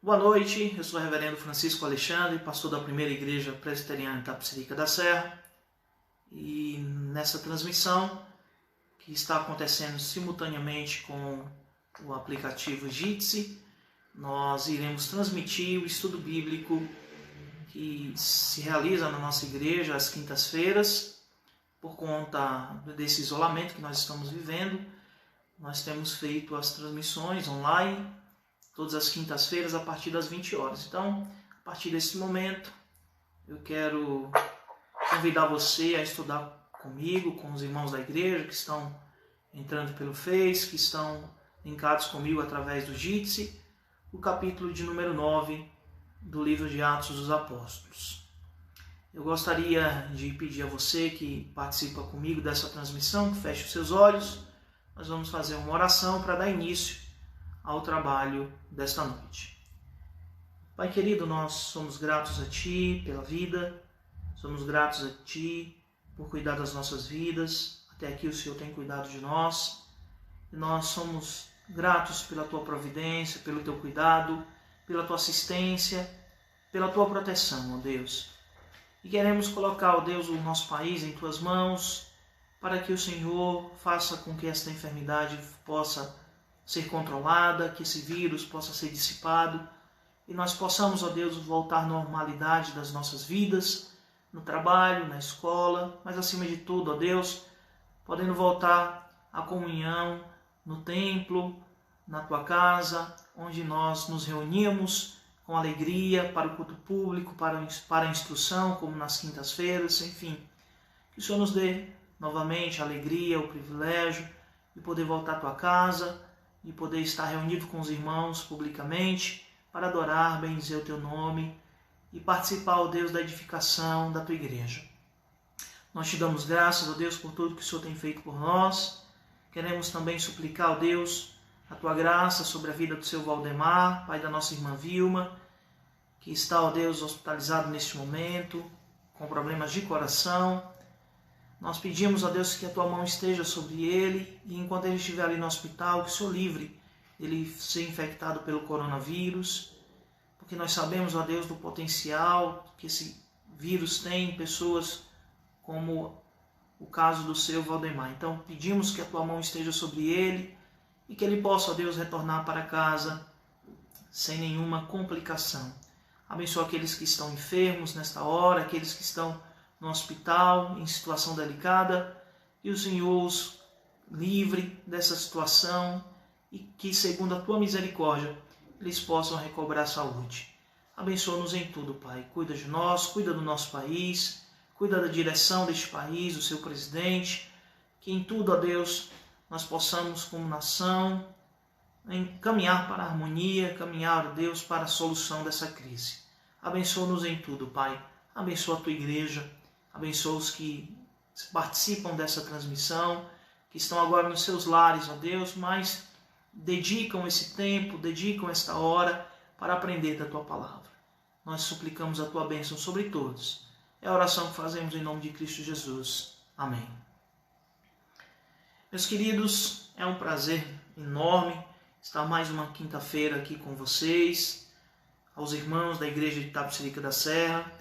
Boa noite, eu sou o reverendo Francisco Alexandre, pastor da Primeira Igreja Presbiteriana Itapecerica da Serra, e nessa transmissão, que está acontecendo simultaneamente com o aplicativo Jitsi, nós iremos transmitir o estudo bíblico que se realiza na nossa igreja às quintas-feiras. Por conta desse isolamento que nós estamos vivendo, nós temos feito as transmissões online todas as quintas-feiras a partir das 20 horas. Então, a partir desse momento, eu quero convidar você a estudar comigo, com os irmãos da igreja que estão entrando pelo Face, que estão linkados comigo através do Jitsi, o capítulo de número 9 do livro de Atos dos Apóstolos. Eu gostaria de pedir a você que participa comigo dessa transmissão, que feche os seus olhos. Nós vamos fazer uma oração para dar início ao trabalho desta noite. Pai querido, nós somos gratos a Ti pela vida, somos gratos a Ti por cuidar das nossas vidas. Até aqui o Senhor tem cuidado de nós, e nós somos gratos pela Tua providência, pelo Teu cuidado, pela Tua assistência, pela Tua proteção, ó Deus. E queremos colocar, ó Deus, o nosso país em Tuas mãos, para que o Senhor faça com que esta enfermidade possa ser controlada, que esse vírus possa ser dissipado, e nós possamos, ó Deus, voltar à normalidade das nossas vidas, no trabalho, na escola, mas acima de tudo, ó Deus, podendo voltar à comunhão no templo, na Tua casa, onde nós nos reuníamos com alegria para o culto público, para a instrução, como nas quintas-feiras, enfim. Que o Senhor nos dê novamente a alegria, o privilégio de poder voltar à Tua casa, de poder estar reunido com os irmãos publicamente, para adorar, bendizer o Teu nome e participar, ó Deus, da edificação da Tua igreja. Nós Te damos graças, ó Deus, por tudo que o Senhor tem feito por nós. Queremos também suplicar, ó Deus, a Tua graça sobre a vida do Seu Valdemar, pai da nossa irmã Vilma, que está, ó Deus, hospitalizado neste momento, com problemas de coração. Nós pedimos, ó Deus, que a Tua mão esteja sobre ele, e enquanto ele estiver ali no hospital, que o Senhor livre ele ser infectado pelo coronavírus, porque nós sabemos, ó Deus, do potencial que esse vírus tem em pessoas como o caso do seu Valdemar. Então pedimos que a Tua mão esteja sobre ele e que ele possa, ó Deus, retornar para casa sem nenhuma complicação. Abençoa aqueles que estão enfermos nesta hora, aqueles que estão no hospital, em situação delicada, e o Senhor os livre dessa situação e que, segundo a Tua misericórdia, eles possam recobrar a saúde. Abençoa-nos em tudo, Pai. Cuida de nós, cuida do nosso país, cuida da direção deste país, do seu presidente, que em tudo, ó Deus, nós possamos, como nação, caminhar para a harmonia, caminhar, ó Deus, para a solução dessa crise. Abençoa-nos em tudo, Pai. Abençoa a Tua igreja. Abençoa os que participam dessa transmissão, que estão agora nos seus lares, ó Deus, mas dedicam esse tempo, dedicam esta hora para aprender da Tua palavra. Nós suplicamos a Tua bênção sobre todos. É a oração que fazemos em nome de Cristo Jesus. Amém. Meus queridos, é um prazer enorme estar mais uma quinta-feira aqui com vocês, aos irmãos da Igreja de Itapecerica da Serra,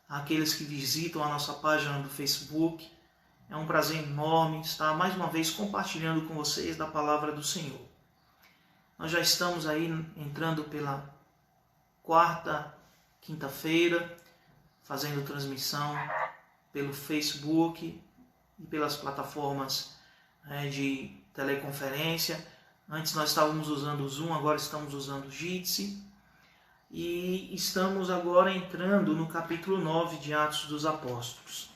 àqueles que visitam a nossa página do Facebook. É um prazer enorme estar mais uma vez compartilhando com vocês da palavra do Senhor. Nós já estamos aí entrando pela quarta quinta-feira, fazendo transmissão pelo Facebook e pelas plataformas de teleconferência. Antes nós estávamos usando o Zoom, agora estamos usando o Jitsi. E estamos agora entrando no capítulo 9 de Atos dos Apóstolos.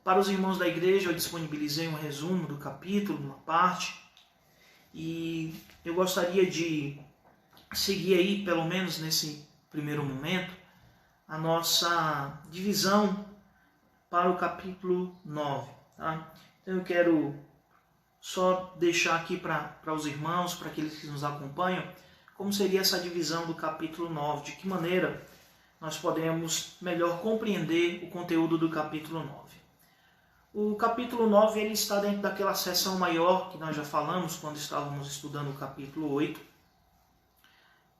Para os irmãos da igreja, eu disponibilizei um resumo do capítulo, uma parte, e eu gostaria de seguir aí, pelo menos nesse primeiro momento, a nossa divisão para o capítulo 9. Tá? Então eu quero só deixar aqui para os irmãos, para aqueles que nos acompanham, como seria essa divisão do capítulo 9, de que maneira nós podemos melhor compreender o conteúdo do capítulo 9. O capítulo 9 ele está dentro daquela seção maior que nós já falamos quando estávamos estudando o capítulo 8,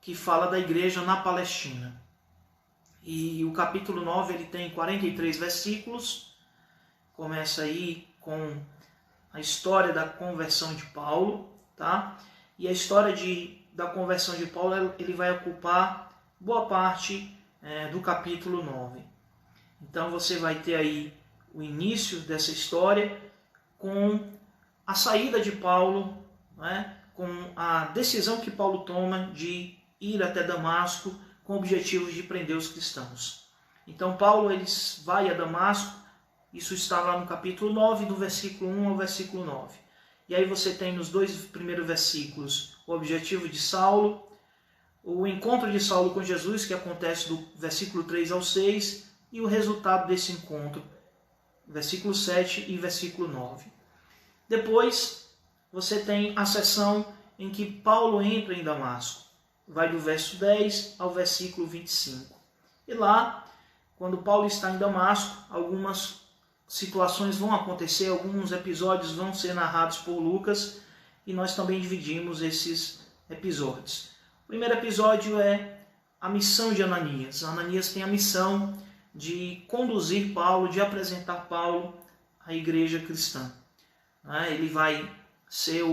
que fala da igreja na Palestina. E o capítulo 9 ele tem 43 versículos, começa aí com a história da conversão de Paulo, tá? E a história da conversão de Paulo ele vai ocupar boa parte do capítulo 9. Então você vai ter aí o início dessa história com a saída de Paulo, né? Com a decisão que Paulo toma de ir até Damasco com o objetivo de prender os cristãos. Então Paulo ele vai a Damasco, isso está lá no capítulo 9, do versículo 1 ao versículo 9. E aí você tem nos dois primeiros versículos o objetivo de Saulo, o encontro de Saulo com Jesus, que acontece do versículo 3 ao 6, e o resultado desse encontro, versículo 7 e versículo 9. Depois você tem a seção em que Paulo entra em Damasco. Vai do verso 10 ao versículo 25. E lá, quando Paulo está em Damasco, algumas situações vão acontecer, alguns episódios vão ser narrados por Lucas, e nós também dividimos esses episódios. O primeiro episódio é a missão de Ananias. Ananias tem a missão de conduzir Paulo, de apresentar Paulo à igreja cristã. Ele vai ser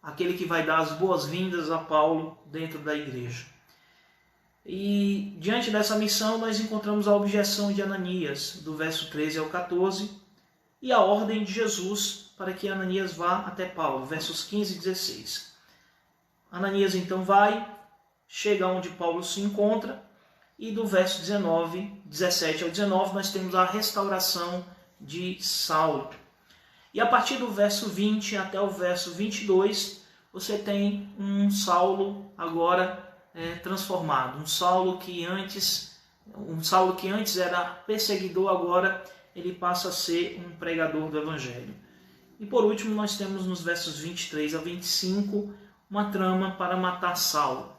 aquele que vai dar as boas-vindas a Paulo dentro da igreja. E diante dessa missão nós encontramos a objeção de Ananias, do verso 13 ao 14, e a ordem de Jesus para que Ananias vá até Paulo, versos 15 e 16. Ananias então vai, chega onde Paulo se encontra, e do verso 17 ao 19 nós temos a restauração de Saulo. E a partir do verso 20 até o verso 22, você tem um Saulo agora transformado. Um Saulo que antes era perseguidor, agora ele passa a ser um pregador do Evangelho. E por último nós temos nos versos 23 a 25 uma trama para matar Saulo.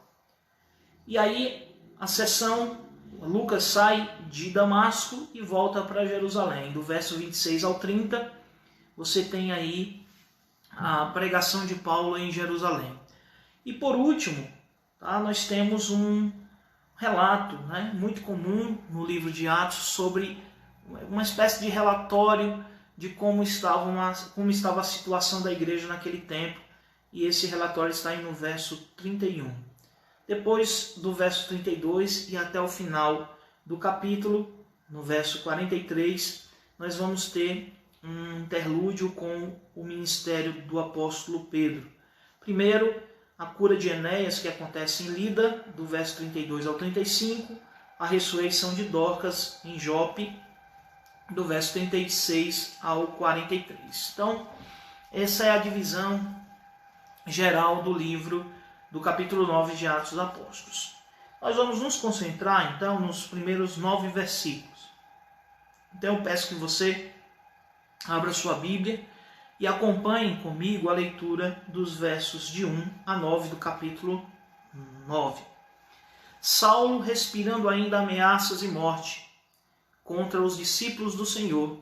E aí a sessão, Lucas sai de Damasco e volta para Jerusalém. Do verso 26 ao 30, você tem aí a pregação de Paulo em Jerusalém. E por último, nós temos um relato muito comum no livro de Atos sobre uma espécie de relatório de como estava a situação da igreja naquele tempo. E esse relatório está aí no verso 31. Depois do verso 32 e até o final do capítulo, no verso 43, nós vamos ter um interlúdio com o ministério do apóstolo Pedro. Primeiro, a cura de Enéas, que acontece em Lida, do verso 32 ao 35, a ressurreição de Dorcas em Jope, do verso 36 ao 43. Então, essa é a divisão geral do livro do capítulo 9 de Atos dos Apóstolos. Nós vamos nos concentrar, então, nos primeiros 9 versículos. Então, eu peço que você abra sua Bíblia e acompanhe comigo a leitura dos versos de 1 a 9 do capítulo 9. Saulo, respirando ainda ameaças e morte contra os discípulos do Senhor,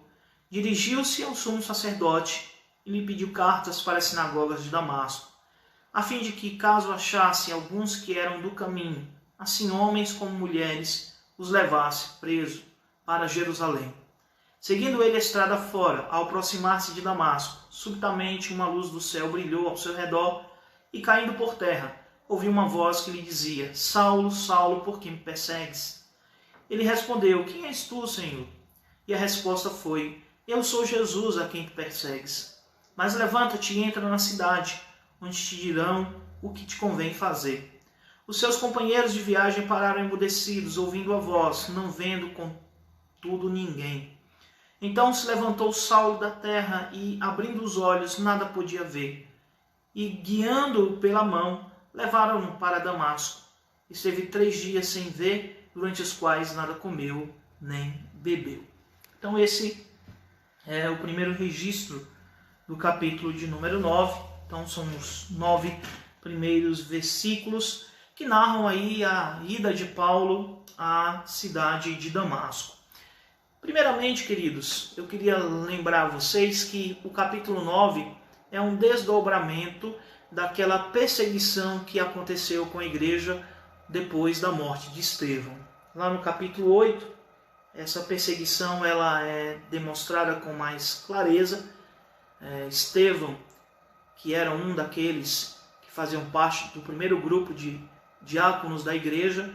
dirigiu-se ao sumo sacerdote e lhe pediu cartas para as sinagogas de Damasco, a fim de que, caso achasse alguns que eram do caminho, assim homens como mulheres, os levasse preso para Jerusalém. Seguindo ele a estrada fora, ao aproximar-se de Damasco, subitamente uma luz do céu brilhou ao seu redor e, caindo por terra, ouviu uma voz que lhe dizia: Saulo, Saulo, por que me persegues? Ele respondeu: Quem és tu, Senhor? E a resposta foi: Eu sou Jesus a quem tu persegues. Mas levanta-te e entra na cidade, onde te dirão o que te convém fazer. Os seus companheiros de viagem pararam emudecidos, ouvindo a voz, não vendo contudo ninguém. Então se levantou Saulo da terra e, abrindo os olhos, nada podia ver. E, guiando-o pela mão, levaram-no para Damasco. Esteve 3 dias sem ver, durante os quais nada comeu nem bebeu. Então esse é o primeiro registro do capítulo de número 9. Então são os 9 primeiros versículos que narram aí a ida de Paulo à cidade de Damasco. Primeiramente, queridos, eu queria lembrar a vocês que o capítulo 9 é um desdobramento daquela perseguição que aconteceu com a igreja depois da morte de Estevão. Lá no capítulo 8, essa perseguição ela é demonstrada com mais clareza. Estevão, que era um daqueles que faziam parte do primeiro grupo de diáconos da igreja,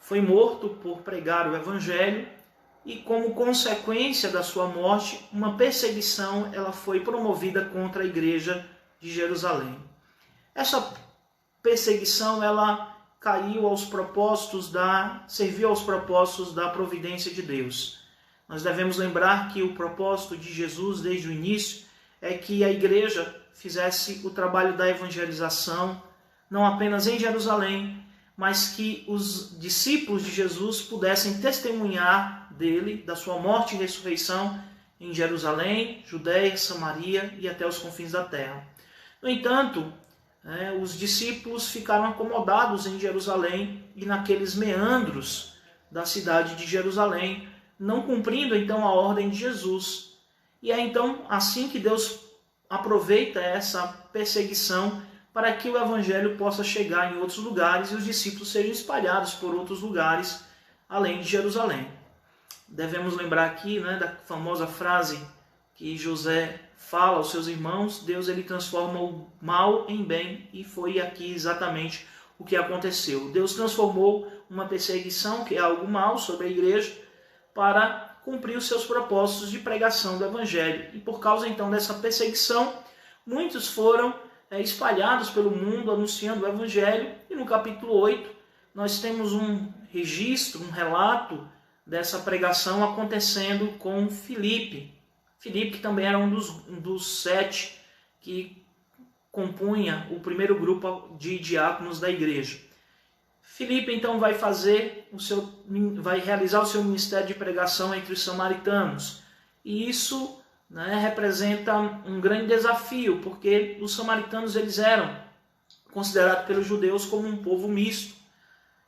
foi morto por pregar o evangelho, e como consequência da sua morte, uma perseguição ela foi promovida contra a igreja de Jerusalém. Essa perseguição ela serviu aos propósitos da providência de Deus. Nós devemos lembrar que o propósito de Jesus desde o início é que a igreja fizesse o trabalho da evangelização, não apenas em Jerusalém, mas que os discípulos de Jesus pudessem testemunhar dele, da sua morte e ressurreição em Jerusalém, Judéia, Samaria e até os confins da terra. No entanto, os discípulos ficaram acomodados em Jerusalém e naqueles meandros da cidade de Jerusalém, não cumprindo então a ordem de Jesus. E é então assim que Deus aproveita essa perseguição para que o evangelho possa chegar em outros lugares e os discípulos sejam espalhados por outros lugares além de Jerusalém. Devemos lembrar aqui da famosa frase que José fala aos seus irmãos: Deus ele transforma o mal em bem, e foi aqui exatamente o que aconteceu. Deus transformou uma perseguição, que é algo mal, sobre a igreja, para cumprir os seus propósitos de pregação do evangelho. E por causa então dessa perseguição, muitos foram espalhados pelo mundo anunciando o evangelho, e no capítulo 8 nós temos um registro, um relato dessa pregação acontecendo com Filipe. Filipe, que também era um dos 7 que compunha o primeiro grupo de diáconos da igreja. Filipe então vai realizar o seu ministério de pregação entre os samaritanos. E isso representa um grande desafio, porque os samaritanos eles eram considerados pelos judeus como um povo misto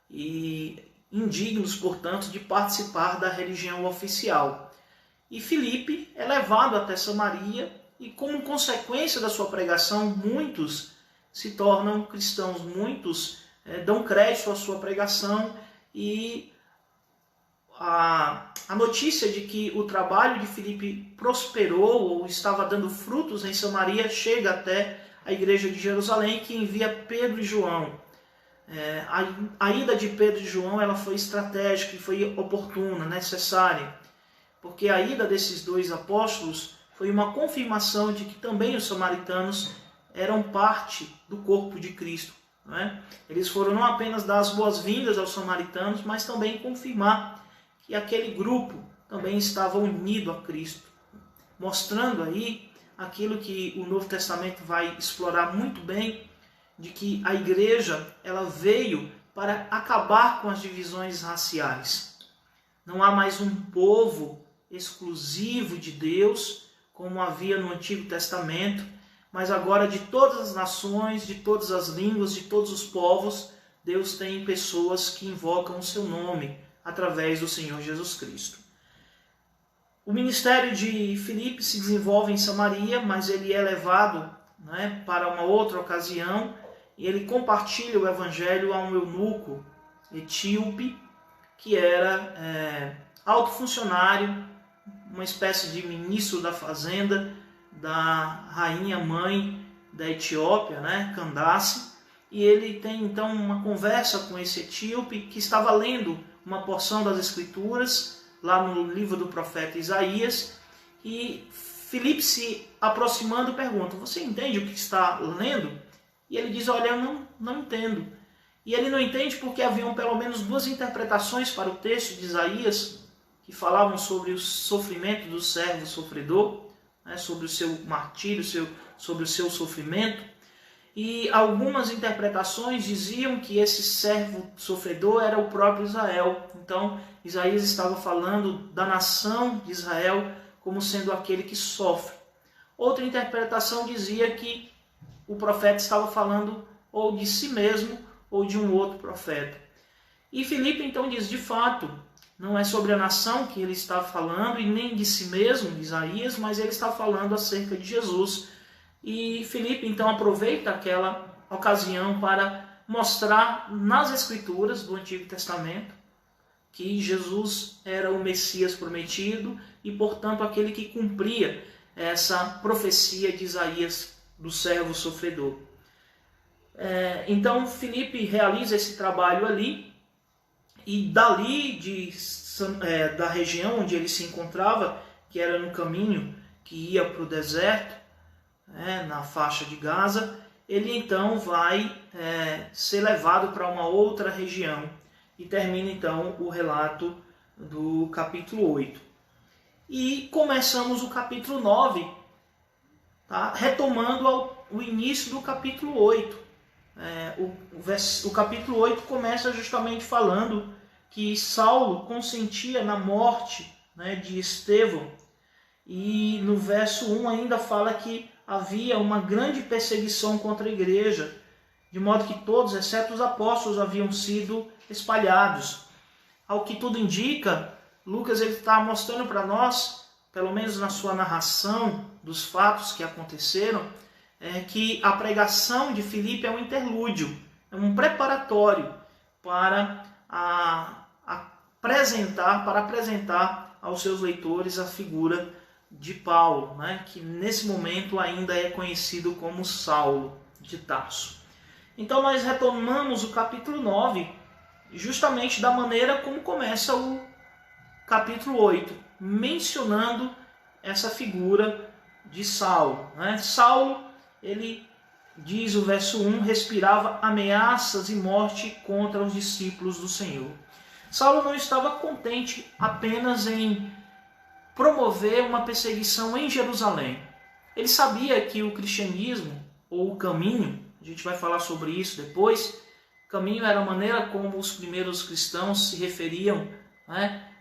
e indignos, portanto, de participar da religião oficial. E Filipe é levado até Samaria e, como consequência da sua pregação, muitos se tornam cristãos, muitos dão crédito à sua pregação, e a notícia de que o trabalho de Filipe prosperou ou estava dando frutos em Samaria chega até a igreja de Jerusalém, que envia Pedro e João. A ida de Pedro e João ela foi estratégica e foi oportuna, necessária, porque a ida desses 2 apóstolos foi uma confirmação de que também os samaritanos eram parte do corpo de Cristo. Eles foram não apenas dar as boas-vindas aos samaritanos, mas também confirmar que aquele grupo também estava unido a Cristo, mostrando aí aquilo que o Novo Testamento vai explorar muito bem, de que a igreja ela veio para acabar com as divisões raciais. Não há mais um povo exclusivo de Deus, como havia no Antigo Testamento, mas agora de todas as nações, de todas as línguas, de todos os povos, Deus tem pessoas que invocam o seu nome através do Senhor Jesus Cristo. O ministério de Filipe se desenvolve em Samaria, mas ele é levado para uma outra ocasião, e ele compartilha o evangelho a um eunuco etíope, que era alto funcionário, uma espécie de ministro da fazenda da rainha mãe da Etiópia, Candace, e ele tem então uma conversa com esse etíope que estava lendo uma porção das Escrituras, lá no livro do profeta Isaías, e Filipe, se aproximando, pergunta: você entende o que está lendo? E ele diz: olha, eu não entendo. E ele não entende porque haviam pelo menos 2 interpretações para o texto de Isaías, que falavam sobre o sofrimento do servo sofredor, sobre o seu martírio, sobre o seu sofrimento. E algumas interpretações diziam que esse servo sofredor era o próprio Israel. Então, Isaías estava falando da nação de Israel como sendo aquele que sofre. Outra interpretação dizia que o profeta estava falando ou de si mesmo ou de um outro profeta. E Filipe então diz: de fato, não é sobre a nação que ele está falando, e nem de si mesmo, Isaías, mas ele está falando acerca de Jesus. E Filipe então aproveita aquela ocasião para mostrar nas Escrituras do Antigo Testamento que Jesus era o Messias prometido e, portanto, aquele que cumpria essa profecia de Isaías do servo sofredor. Então, Filipe realiza esse trabalho ali, e dali da região onde ele se encontrava, que era no caminho que ia para o deserto, na faixa de Gaza, ele então vai ser levado para uma outra região, e termina então o relato do capítulo 8. E começamos o capítulo 9, tá? Retomando o início do capítulo 8. O capítulo 8 começa justamente falando que Saulo consentia na morte, de Estevão. E no verso 1 ainda fala que havia uma grande perseguição contra a igreja, de modo que todos, exceto os apóstolos, haviam sido espalhados. Ao que tudo indica, Lucas está mostrando para nós, pelo menos na sua narração dos fatos que aconteceram, que a pregação de Filipe é um interlúdio, é um preparatório para apresentar aos seus leitores a figura de Paulo, que nesse momento ainda é conhecido como Saulo de Tarso. Então nós retomamos o capítulo 9, justamente da maneira como começa o capítulo 8, mencionando essa figura de Saulo. Saulo, ele diz o verso 1, respirava ameaças e morte contra os discípulos do Senhor. Saulo não estava contente apenas em promover uma perseguição em Jerusalém. Ele sabia que o cristianismo, ou o caminho, a gente vai falar sobre isso depois, caminho era a maneira como os primeiros cristãos se referiam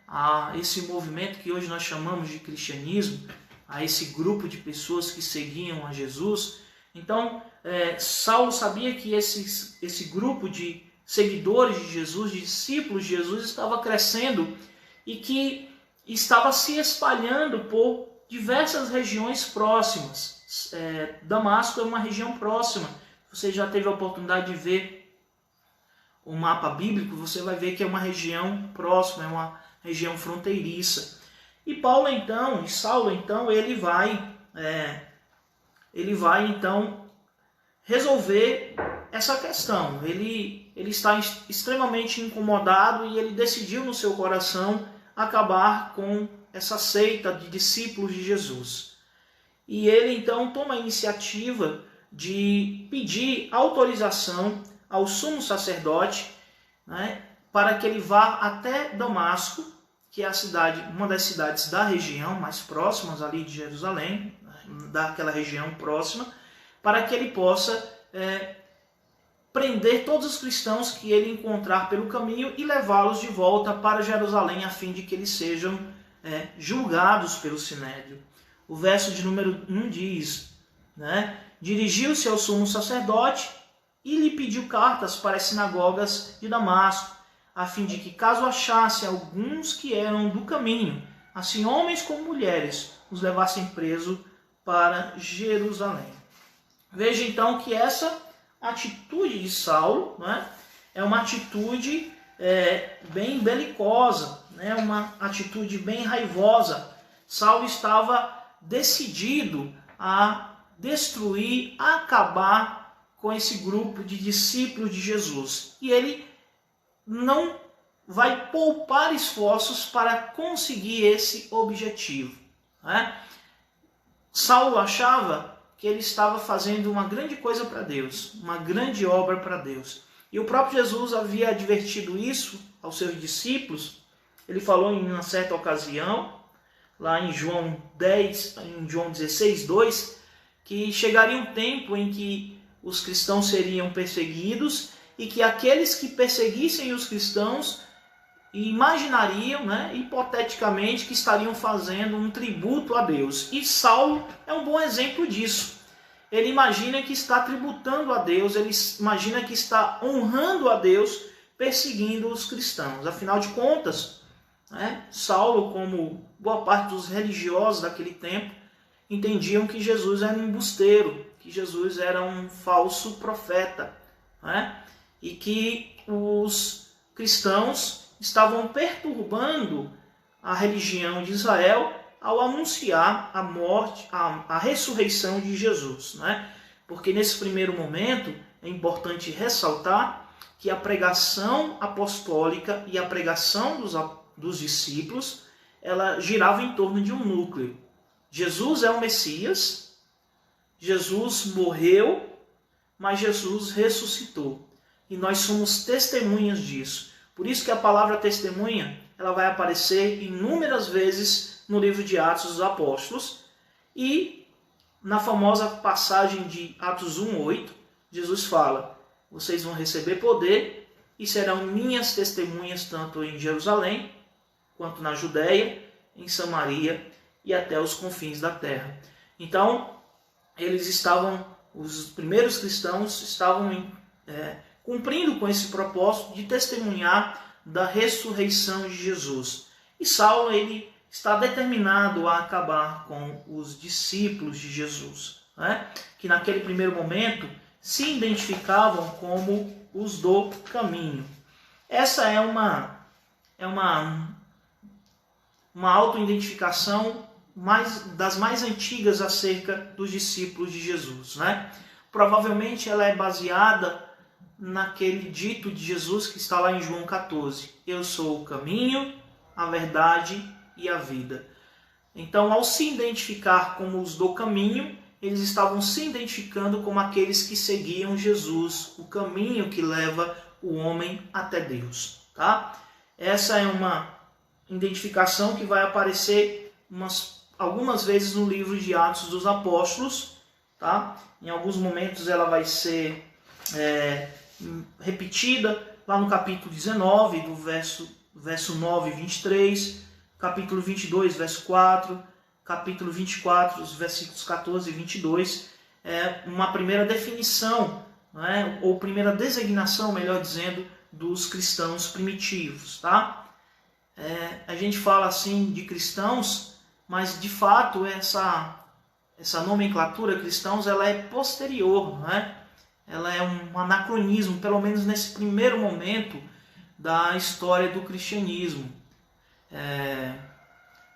a esse movimento que hoje nós chamamos de cristianismo, a esse grupo de pessoas que seguiam a Jesus. Então, Saulo sabia que esse grupo de seguidores de Jesus, de discípulos de Jesus, estava crescendo e que estava se espalhando por diversas regiões próximas. Damasco é uma região próxima. Você já teve a oportunidade de ver o mapa bíblico, você vai ver que é uma região próxima, é uma região fronteiriça. E Saulo então, ele vai então resolver essa questão. Ele está extremamente incomodado e ele decidiu no seu coração acabar com essa seita de discípulos de Jesus. E ele então toma a iniciativa de pedir autorização ao sumo sacerdote, para que ele vá até Damasco, que é uma das cidades da região mais próximas ali de Jerusalém, daquela região próxima, para que ele possa prender todos os cristãos que ele encontrar pelo caminho e levá-los de volta para Jerusalém, a fim de que eles sejam julgados pelo Sinédrio. O verso de número 1 diz, dirigiu-se ao sumo sacerdote e lhe pediu cartas para as sinagogas de Damasco, a fim de que, caso achasse alguns que eram do caminho, assim homens como mulheres, os levassem preso para Jerusalém. Veja então que essa atitude de Saulo é uma atitude bem belicosa, uma atitude bem raivosa. Saulo estava decidido a destruir, a acabar com esse grupo de discípulos de Jesus. E ele não vai poupar esforços para conseguir esse objetivo. Saulo achava que ele estava fazendo uma grande coisa para Deus, uma grande obra para Deus. E o próprio Jesus havia advertido isso aos seus discípulos. Ele falou em uma certa ocasião, lá em João 16, 2, que chegaria um tempo em que os cristãos seriam perseguidos e que aqueles que perseguissem os cristãos imaginariam, hipoteticamente, que estariam fazendo um tributo a Deus. E Saulo é um bom exemplo disso. Ele imagina que está tributando a Deus, ele imagina que está honrando a Deus, perseguindo os cristãos. Afinal de contas, Saulo, como boa parte dos religiosos daquele tempo, entendiam que Jesus era um embusteiro, que Jesus era um falso profeta. e que os cristãos estavam perturbando a religião de Israel ao anunciar a morte, a ressurreição de Jesus, né? Porque nesse primeiro momento é importante ressaltar que a pregação apostólica e a pregação dos discípulos, ela girava em torno de um núcleo. Jesus é o Messias, Jesus morreu, mas Jesus ressuscitou. E nós somos testemunhas disso. Por isso que a palavra testemunha, ela vai aparecer inúmeras vezes no livro de Atos dos Apóstolos. E na famosa passagem de Atos 1:8, Jesus fala: vocês vão receber poder e serão minhas testemunhas tanto em Jerusalém, quanto na Judéia, em Samaria e até os confins da terra. Então, os primeiros cristãos estavam cumprindo com esse propósito de testemunhar da ressurreição de Jesus. E Saulo, ele está determinado a acabar com os discípulos de Jesus, né? Que naquele primeiro momento se identificavam como os do caminho. Essa é uma autoidentificação das mais antigas acerca dos discípulos de Jesus, né? Provavelmente ela é baseada naquele dito de Jesus que está lá em João 14. Eu sou o caminho, a verdade e a vida. Então, ao se identificar como os do caminho, eles estavam se identificando como aqueles que seguiam Jesus, o caminho que leva o homem até Deus, tá? Essa é uma identificação que vai aparecer algumas vezes no livro de Atos dos Apóstolos, tá? Em alguns momentos ela vai ser repetida lá no capítulo 19, do verso 9 e 23, capítulo 22, verso 4, capítulo 24, os versículos 14 e 22, uma primeira definição, né? Ou primeira designação, melhor dizendo, dos cristãos primitivos, tá? A gente fala assim de cristãos, mas de fato essa nomenclatura cristãos, ela é posterior, né? Ela é um anacronismo, pelo menos nesse primeiro momento da história do cristianismo.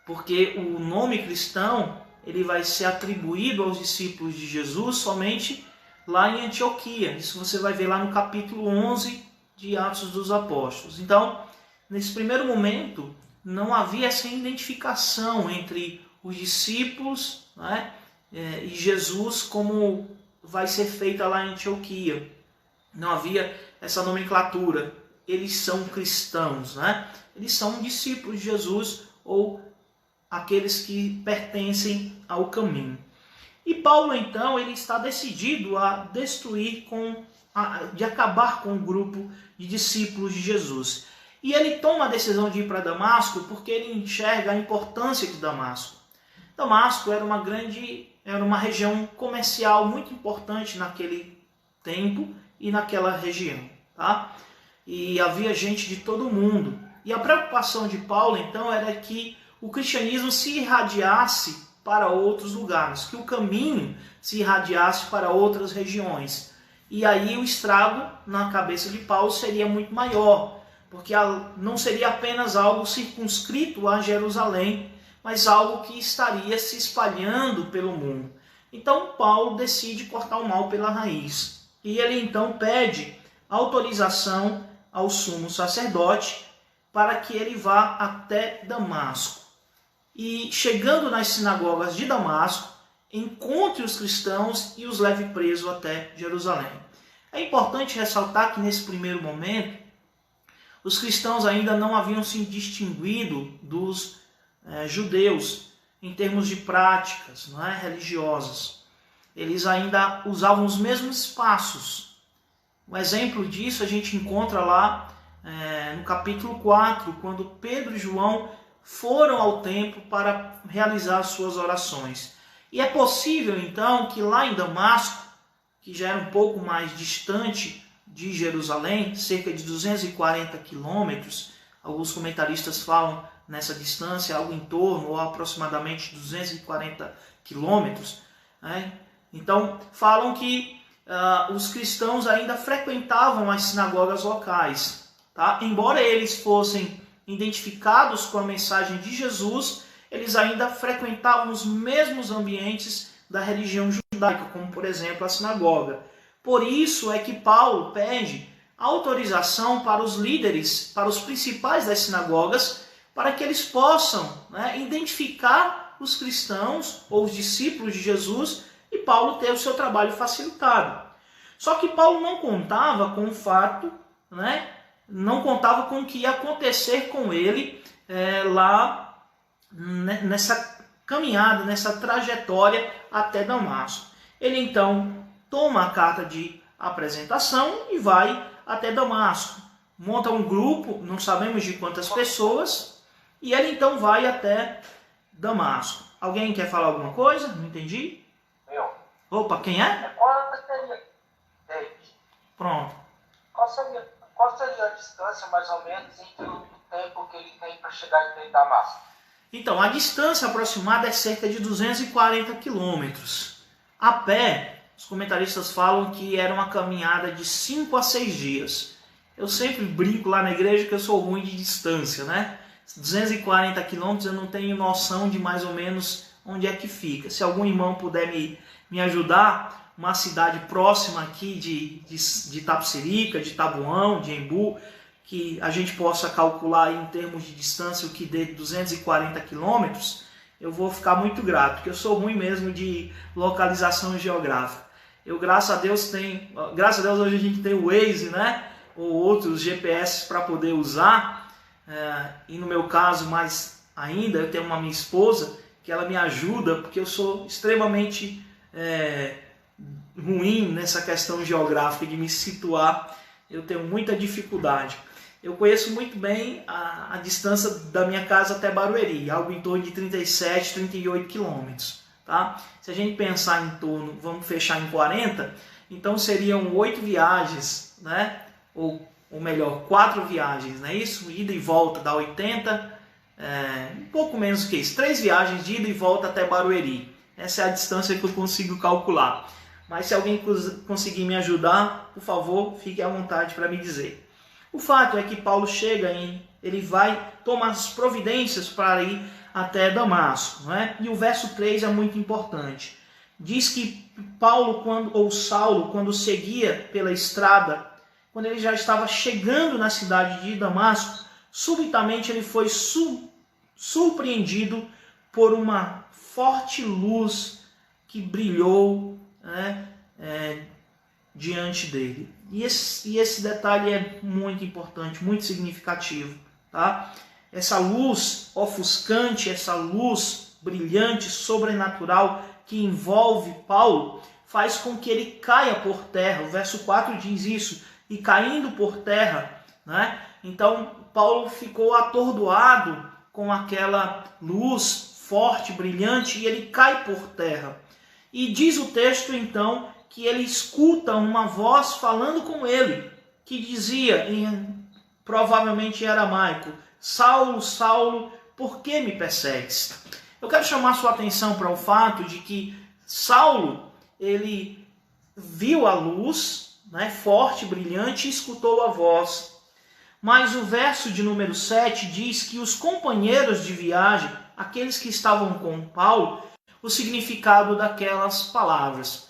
Porque o nome cristão, ele vai ser atribuído aos discípulos de Jesus somente lá em Antioquia. Isso você vai ver lá no capítulo 11 de Atos dos Apóstolos. Então, nesse primeiro momento, não havia essa identificação entre os discípulos, né, e Jesus, como vai ser feita lá em Antioquia. Não havia essa nomenclatura. Eles são cristãos, né? Eles são discípulos de Jesus ou aqueles que pertencem ao caminho. E Paulo, então, ele está decidido a de acabar com o grupo de discípulos de Jesus. E ele toma a decisão de ir para Damasco porque ele enxerga a importância de Damasco. Damasco era uma região comercial muito importante naquele tempo e naquela região, tá? E havia gente de todo o mundo. E a preocupação de Paulo, então, era que o cristianismo se irradiasse para outros lugares, que o caminho se irradiasse para outras regiões. E aí o estrago na cabeça de Paulo seria muito maior, porque não seria apenas algo circunscrito a Jerusalém, mas algo que estaria se espalhando pelo mundo. Então Paulo decide cortar o mal pela raiz. E ele então pede autorização ao sumo sacerdote para que ele vá até Damasco. E chegando nas sinagogas de Damasco, encontre os cristãos e os leve preso até Jerusalém. É importante ressaltar que nesse primeiro momento, os cristãos ainda não haviam se distinguido dos judeus em termos de práticas, não é, religiosas. Eles ainda usavam os mesmos espaços. Um exemplo disso a gente encontra lá no capítulo 4, quando Pedro e João foram ao templo para realizar suas orações. E é possível então que lá em Damasco, que já era um pouco mais distante de Jerusalém, cerca de 240 quilômetros, alguns comentaristas falam nessa distância, algo em torno ou aproximadamente 240 quilômetros, né? Então falam que os cristãos ainda frequentavam as sinagogas locais. Tá? Embora eles fossem identificados com a mensagem de Jesus, eles ainda frequentavam os mesmos ambientes da religião judaica, como por exemplo a sinagoga. Por isso é que Paulo pede autorização para os líderes, para os principais das sinagogas, para que eles possam, identificar os cristãos ou os discípulos de Jesus e Paulo ter o seu trabalho facilitado. Só que Paulo não contava com o fato, não contava com o que ia acontecer com ele lá nessa caminhada, nessa trajetória até Damasco. Ele então toma a carta de apresentação e vai até Damasco. Monta um grupo, não sabemos de quantas pessoas, e ele então vai até Damasco. Alguém quer falar alguma coisa? Não entendi? Eu. Opa, quem é? Qual seria, David? Pronto. Qual seria a distância, mais ou menos, entre o tempo que ele tem para chegar em Damasco? Então, a distância aproximada é cerca de 240 quilômetros. A pé, os comentaristas falam que era uma caminhada de 5 a 6 dias. Eu sempre brinco lá na igreja que eu sou ruim de distância, 240 quilômetros eu não tenho noção de mais ou menos onde é que fica. Se algum irmão puder me ajudar, uma cidade próxima aqui de Itapecerica, de Taboão, de Embu, que a gente possa calcular em termos de distância o que dê 240 quilômetros, eu vou ficar muito grato, porque eu sou ruim mesmo de localização geográfica. Graças a Deus hoje a gente tem o Waze, ou outros GPS para poder usar, e no meu caso, mais ainda, eu tenho minha esposa, que ela me ajuda, porque eu sou extremamente ruim nessa questão geográfica de me situar, eu tenho muita dificuldade. Eu conheço muito bem a distância da minha casa até Barueri, algo em torno de 37, 38 quilômetros. Tá? Se a gente pensar em torno, vamos fechar em 40, então seriam 8 viagens, ou melhor, 4 viagens, não é isso? Ida e volta dá 80, um pouco menos que isso, 3 viagens de ida e volta até Barueri. Essa é a distância que eu consigo calcular. Mas se alguém conseguir me ajudar, por favor, fique à vontade para me dizer. O fato é que Paulo chega ele vai tomar as providências para ir até Damasco, E o verso 3 é muito importante. Diz que Saulo, quando seguia pela estrada, quando ele já estava chegando na cidade de Damasco, subitamente ele foi surpreendido por uma forte luz que brilhou diante dele. E esse detalhe é muito importante, muito significativo. Tá? Essa luz ofuscante, essa luz brilhante, sobrenatural que envolve Paulo, faz com que ele caia por terra. O verso 4 diz isso, e caindo por terra. Então Paulo ficou atordoado com aquela luz forte, brilhante, e ele cai por terra. E diz o texto então que ele escuta uma voz falando com ele, que dizia, provavelmente em aramaico, Saulo, Saulo, por que me persegues? Eu quero chamar sua atenção para o fato de que Saulo, ele viu a luz, forte, brilhante, e escutou a voz. Mas o verso de número 7 diz que os companheiros de viagem, aqueles que estavam com Paulo, o significado daquelas palavras.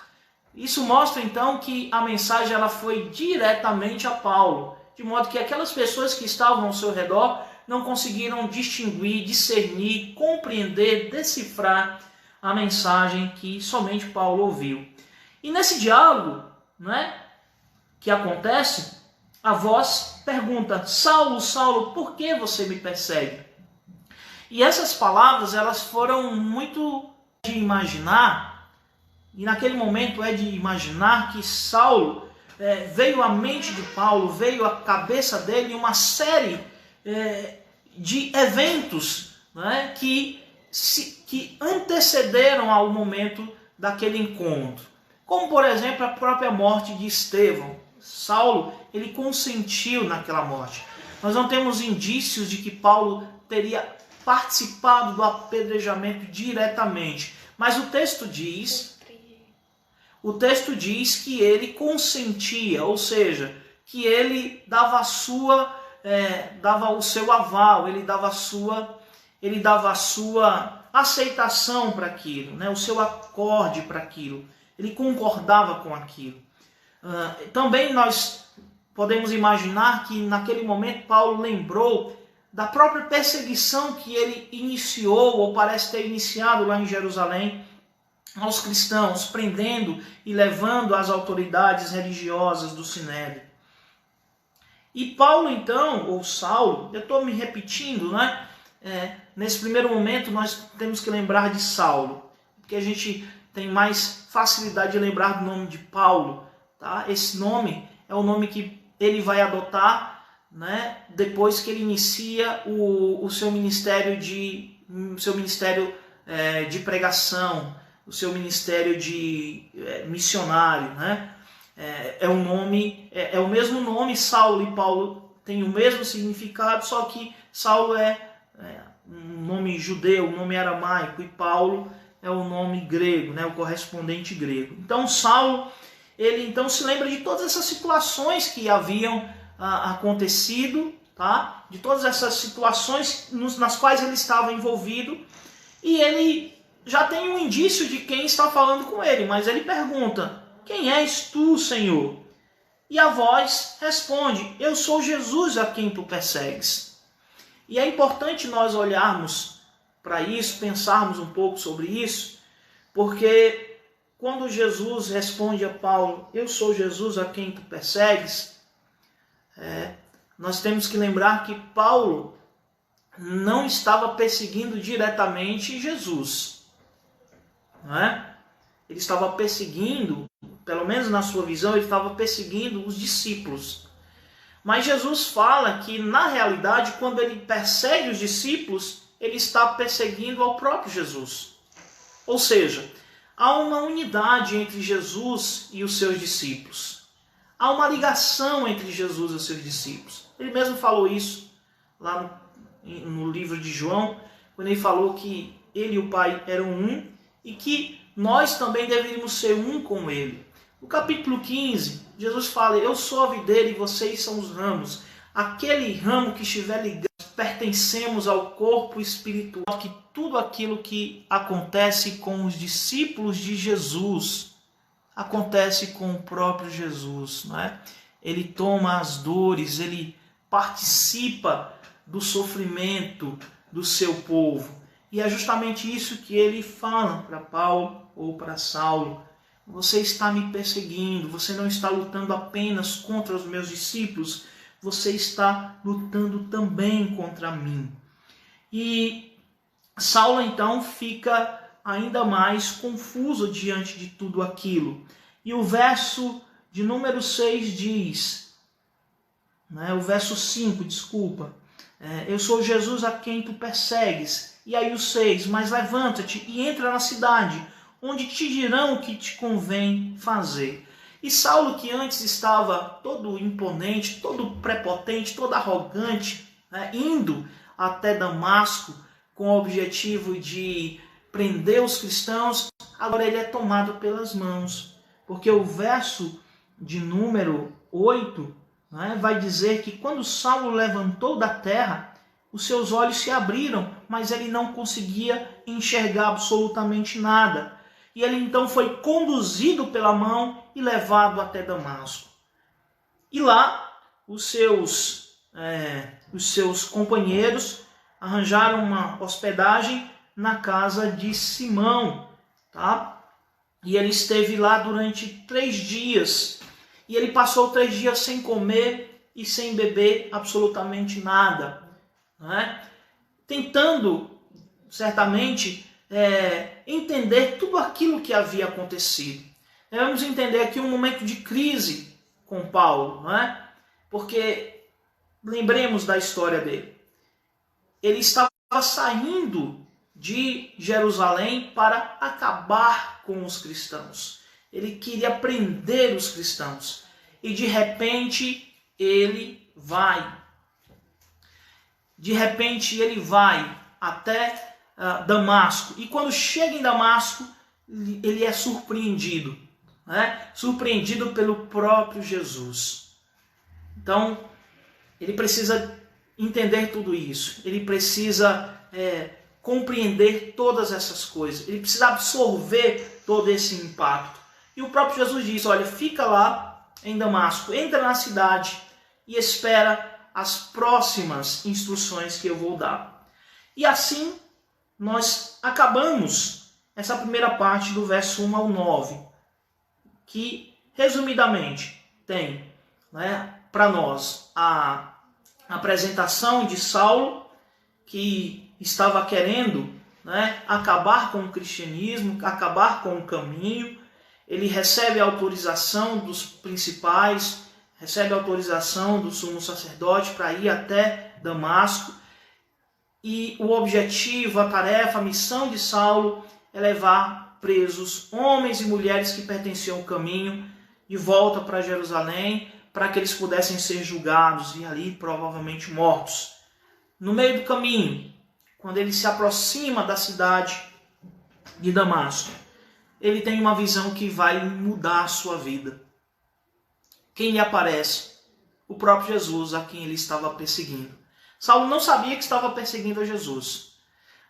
Isso mostra então que a mensagem ela foi diretamente a Paulo, de modo que aquelas pessoas que estavam ao seu redor não conseguiram distinguir, discernir, compreender, decifrar a mensagem que somente Paulo ouviu. E nesse diálogo, que acontece, a voz pergunta, Saulo, Saulo, por que você me persegue? E essas palavras elas foram muito de imaginar. E naquele momento é de imaginar que Saulo veio à mente de Paulo, veio à cabeça dele uma série de eventos que antecederam ao momento daquele encontro. Como, por exemplo, a própria morte de Estevão. Saulo, ele consentiu naquela morte. Nós não temos indícios de que Paulo teria participado do apedrejamento diretamente. Mas o texto diz o texto diz que ele consentia, ou seja, que ele dava dava o seu aval, ele dava a sua aceitação para aquilo, né? O seu acorde para aquilo, ele concordava com aquilo. Também nós podemos imaginar que naquele momento Paulo lembrou da própria perseguição que ele iniciou, ou parece ter iniciado lá em Jerusalém, aos cristãos, prendendo e levando às autoridades religiosas do Sinédrio. E Paulo então, ou Saulo, eu estou me repetindo, né? Nesse primeiro momento nós temos que lembrar de Saulo, porque a gente tem mais facilidade de lembrar do nome de Paulo. Tá? Esse nome é o nome que ele vai adotar, né? Depois que ele inicia o seu ministério de pregação, o seu ministério de missionário, né? É o mesmo nome, Saulo e Paulo tem o mesmo significado, só que Saulo é um nome judeu, um nome aramaico, e Paulo é o nome grego, né? O correspondente grego. Então Saulo, ele então se lembra de todas essas situações que haviam acontecido, tá? De todas essas situações nas quais ele estava envolvido, e ele já tem um indício de quem está falando com ele, mas ele pergunta: quem és tu, Senhor? E a voz responde: eu sou Jesus a quem tu persegues. E é importante nós olharmos para isso, pensarmos um pouco sobre isso, porque quando Jesus responde a Paulo: eu sou Jesus a quem tu persegues, nós temos que lembrar que Paulo não estava perseguindo diretamente Jesus, não é? Ele estava perseguindo, pelo menos na sua visão, ele estava perseguindo os discípulos. Mas Jesus fala que, na realidade, quando ele persegue os discípulos, ele está perseguindo ao próprio Jesus. Ou seja, há uma unidade entre Jesus e os seus discípulos. Há uma ligação entre Jesus e os seus discípulos. Ele mesmo falou isso lá no livro de João, quando ele falou que ele e o Pai eram um e que nós também deveríamos ser um com ele. No capítulo 15, Jesus fala: eu sou a videira e vocês são os ramos. Aquele ramo que estiver ligado, pertencemos ao corpo espiritual. Que tudo aquilo que acontece com os discípulos de Jesus acontece com o próprio Jesus, não é? Ele toma as dores, ele participa do sofrimento do seu povo. E é justamente isso que ele fala para Paulo ou para Saulo: você está me perseguindo, você não está lutando apenas contra os meus discípulos, você está lutando também contra mim. E Saulo então fica ainda mais confuso diante de tudo aquilo. E o verso de número 6 diz, o verso 5, desculpa, eu sou Jesus a quem tu persegues. E aí o 6, mas levanta-te e entra na cidade, onde te dirão o que te convém fazer. E Saulo, que antes estava todo imponente, todo prepotente, todo arrogante, indo até Damasco com o objetivo de prender os cristãos, agora ele é tomado pelas mãos. Porque o verso de número 8 vai dizer que quando Saulo levantou da terra, os seus olhos se abriram, mas ele não conseguia enxergar absolutamente nada. E ele então foi conduzido pela mão e levado até Damasco. E lá os seus companheiros arranjaram uma hospedagem na casa de Simão, tá? E ele esteve lá durante 3 dias. E ele passou 3 dias sem comer e sem beber absolutamente nada, tentando, certamente, entender tudo aquilo que havia acontecido. Vamos entender aqui um momento de crise com Paulo, porque lembremos da história dele. Ele estava saindo de Jerusalém para acabar com os cristãos. Ele queria prender os cristãos. E de repente ele vai. De repente ele vai até Damasco. E quando chega em Damasco, ele é surpreendido. né? Surpreendido pelo próprio Jesus. Então, ele precisa entender tudo isso, ele precisa compreender todas essas coisas, ele precisa absorver todo esse impacto. E o próprio Jesus diz, olha, fica lá em Damasco, entra na cidade e espera as próximas instruções que eu vou dar. E assim, nós acabamos essa primeira parte do verso 1 ao 9, que, resumidamente, tem, né, para nós a apresentação de Saulo, que estava querendo, né, acabar com o cristianismo, acabar com o caminho. Ele recebe a autorização dos principais, recebe a autorização do sumo sacerdote para ir até Damasco. E o objetivo, a tarefa, a missão de Saulo é levar presos homens e mulheres que pertenciam ao caminho de volta para Jerusalém, para que eles pudessem ser julgados e ali provavelmente mortos. No meio do caminho, quando ele se aproxima da cidade de Damasco, ele tem uma visão que vai mudar a sua vida. Quem lhe aparece? O próprio Jesus, a quem ele estava perseguindo. Saulo não sabia que estava perseguindo a Jesus,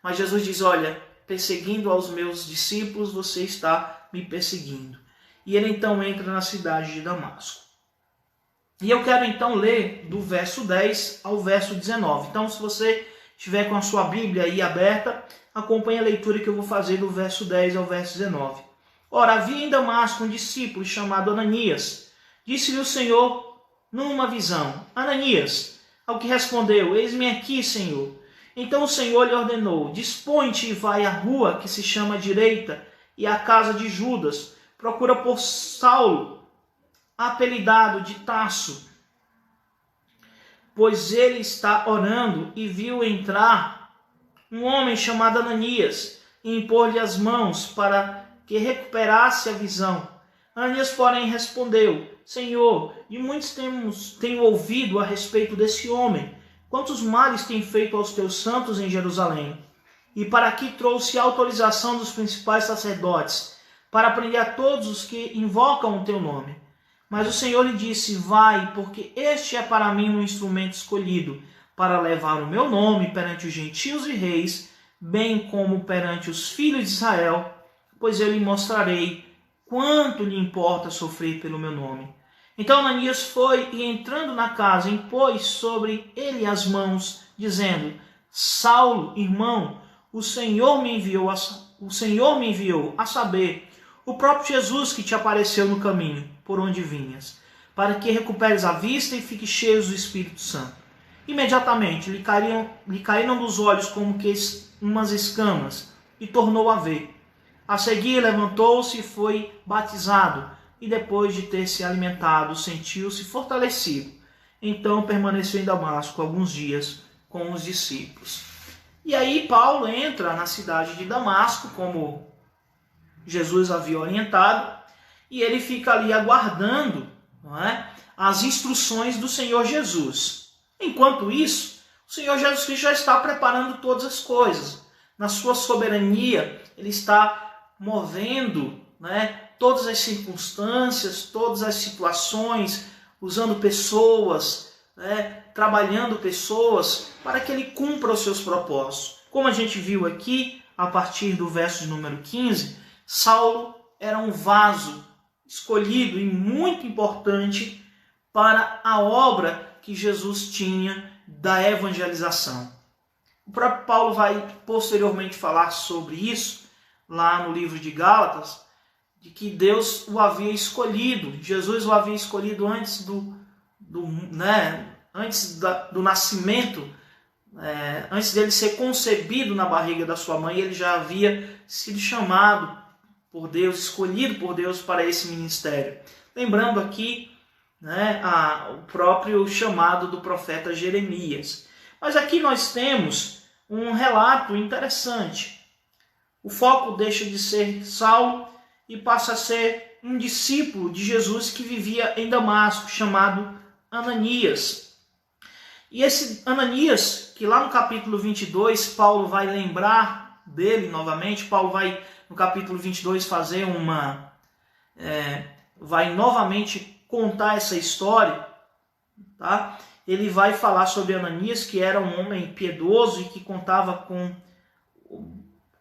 mas Jesus diz, olha, perseguindo aos meus discípulos, você está me perseguindo. E ele então entra na cidade de Damasco. E eu quero então ler do verso 10 ao verso 19. Então, se você estiver com a sua Bíblia aí aberta, acompanhe a leitura que eu vou fazer do verso 10 ao verso 19. Ora, havia em Damasco um discípulo chamado Ananias. Disse-lhe o Senhor numa visão, Ananias, ao que respondeu, eis-me aqui, Senhor. Então o Senhor lhe ordenou, dispõe-te e vai à rua que se chama Direita e à casa de Judas. Procura por Saulo, apelidado de Tarso, pois ele está orando e viu entrar um homem chamado Ananias e impor-lhe as mãos para que recuperasse a visão. Ananias, porém, respondeu, Senhor, de muitos tenho ouvido a respeito desse homem, quantos males tem feito aos teus santos em Jerusalém, e para aqui trouxe a autorização dos principais sacerdotes, para prender a todos os que invocam o teu nome. Mas o Senhor lhe disse, vai, porque este é para mim um instrumento escolhido, para levar o meu nome perante os gentios e reis, bem como perante os filhos de Israel, pois eu lhe mostrarei quanto lhe importa sofrer pelo meu nome. Então Ananias foi e entrando na casa, impôs sobre ele as mãos, dizendo, Saulo, irmão, o Senhor me enviou a saber, o próprio Jesus que te apareceu no caminho, por onde vinhas, para que recuperes a vista e fiques cheio do Espírito Santo. Imediatamente lhe caíram dos olhos como que umas escamas, e tornou a ver. A seguir levantou-se e foi batizado, e depois de ter se alimentado, sentiu-se fortalecido. Então permaneceu em Damasco alguns dias com os discípulos. E aí Paulo entra na cidade de Damasco, como Jesus havia orientado, e ele fica ali aguardando, não é, as instruções do Senhor Jesus. Enquanto isso, o Senhor Jesus Cristo já está preparando todas as coisas. Na sua soberania, ele está movendo, né, todas as circunstâncias, todas as situações, usando pessoas, né, trabalhando pessoas, para que ele cumpra os seus propósitos. Como a gente viu aqui, a partir do verso de número 15, Saulo era um vaso escolhido e muito importante para a obra que Jesus tinha da evangelização. O próprio Paulo vai posteriormente falar sobre isso, lá no livro de Gálatas, de que Deus o havia escolhido, Jesus o havia escolhido antes do nascimento, antes dele ser concebido na barriga da sua mãe, ele já havia sido chamado por Deus, escolhido por Deus para esse ministério. Lembrando aqui, né, o próprio chamado do profeta Jeremias. Mas aqui nós temos um relato interessante. O foco deixa de ser Saulo e passa a ser um discípulo de Jesus que vivia em Damasco, chamado Ananias. E esse Ananias, que lá no capítulo 22, Paulo vai lembrar dele novamente, Paulo vai no capítulo 22 fazer uma vai novamente contar essa história, tá? Ele vai falar sobre Ananias, que era um homem piedoso e que contava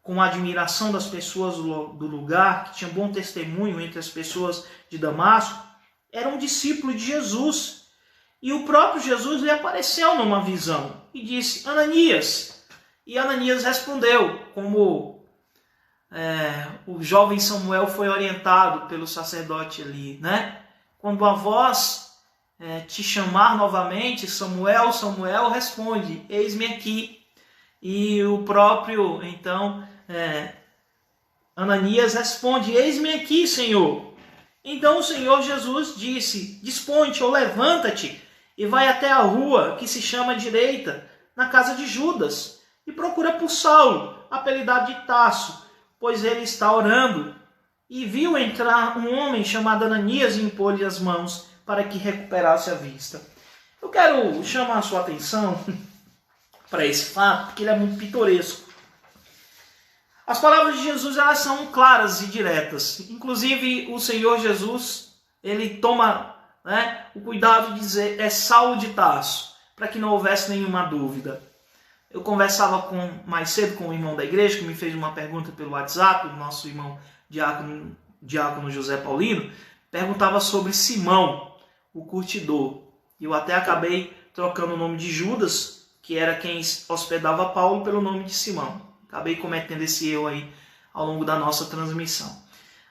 com a admiração das pessoas do lugar, que tinha bom testemunho entre as pessoas de Damasco. Era um discípulo de Jesus. E o próprio Jesus lhe apareceu numa visão e disse: Ananias. E Ananias respondeu, como o jovem Samuel foi orientado pelo sacerdote ali, né? Quando a voz te chamar novamente, Samuel, Samuel, responde: eis-me aqui. E o próprio, então, Ananias responde: eis-me aqui, Senhor. Então o Senhor Jesus disse: dispõe-te ou levanta-te e vai até a rua que se chama Direita, na casa de Judas, e procura por Saulo, apelidado de Tarso, pois ele está orando. E viu entrar um homem chamado Ananias e impor-lhe as mãos para que recuperasse a vista. Eu quero chamar a sua atenção para esse fato, porque ele é muito pitoresco. As palavras de Jesus, elas são claras e diretas. Inclusive, o Senhor Jesus, ele toma o cuidado de dizer: é Saulo de Tarso, para que não houvesse nenhuma dúvida. Eu conversava mais cedo com um irmão da igreja, que me fez uma pergunta pelo WhatsApp, o nosso irmão diácono José Paulino, perguntava sobre Simão, o curtidor. E eu até acabei trocando o nome de Judas, que era quem hospedava Paulo, pelo nome de Simão. Acabei cometendo esse erro aí ao longo da nossa transmissão.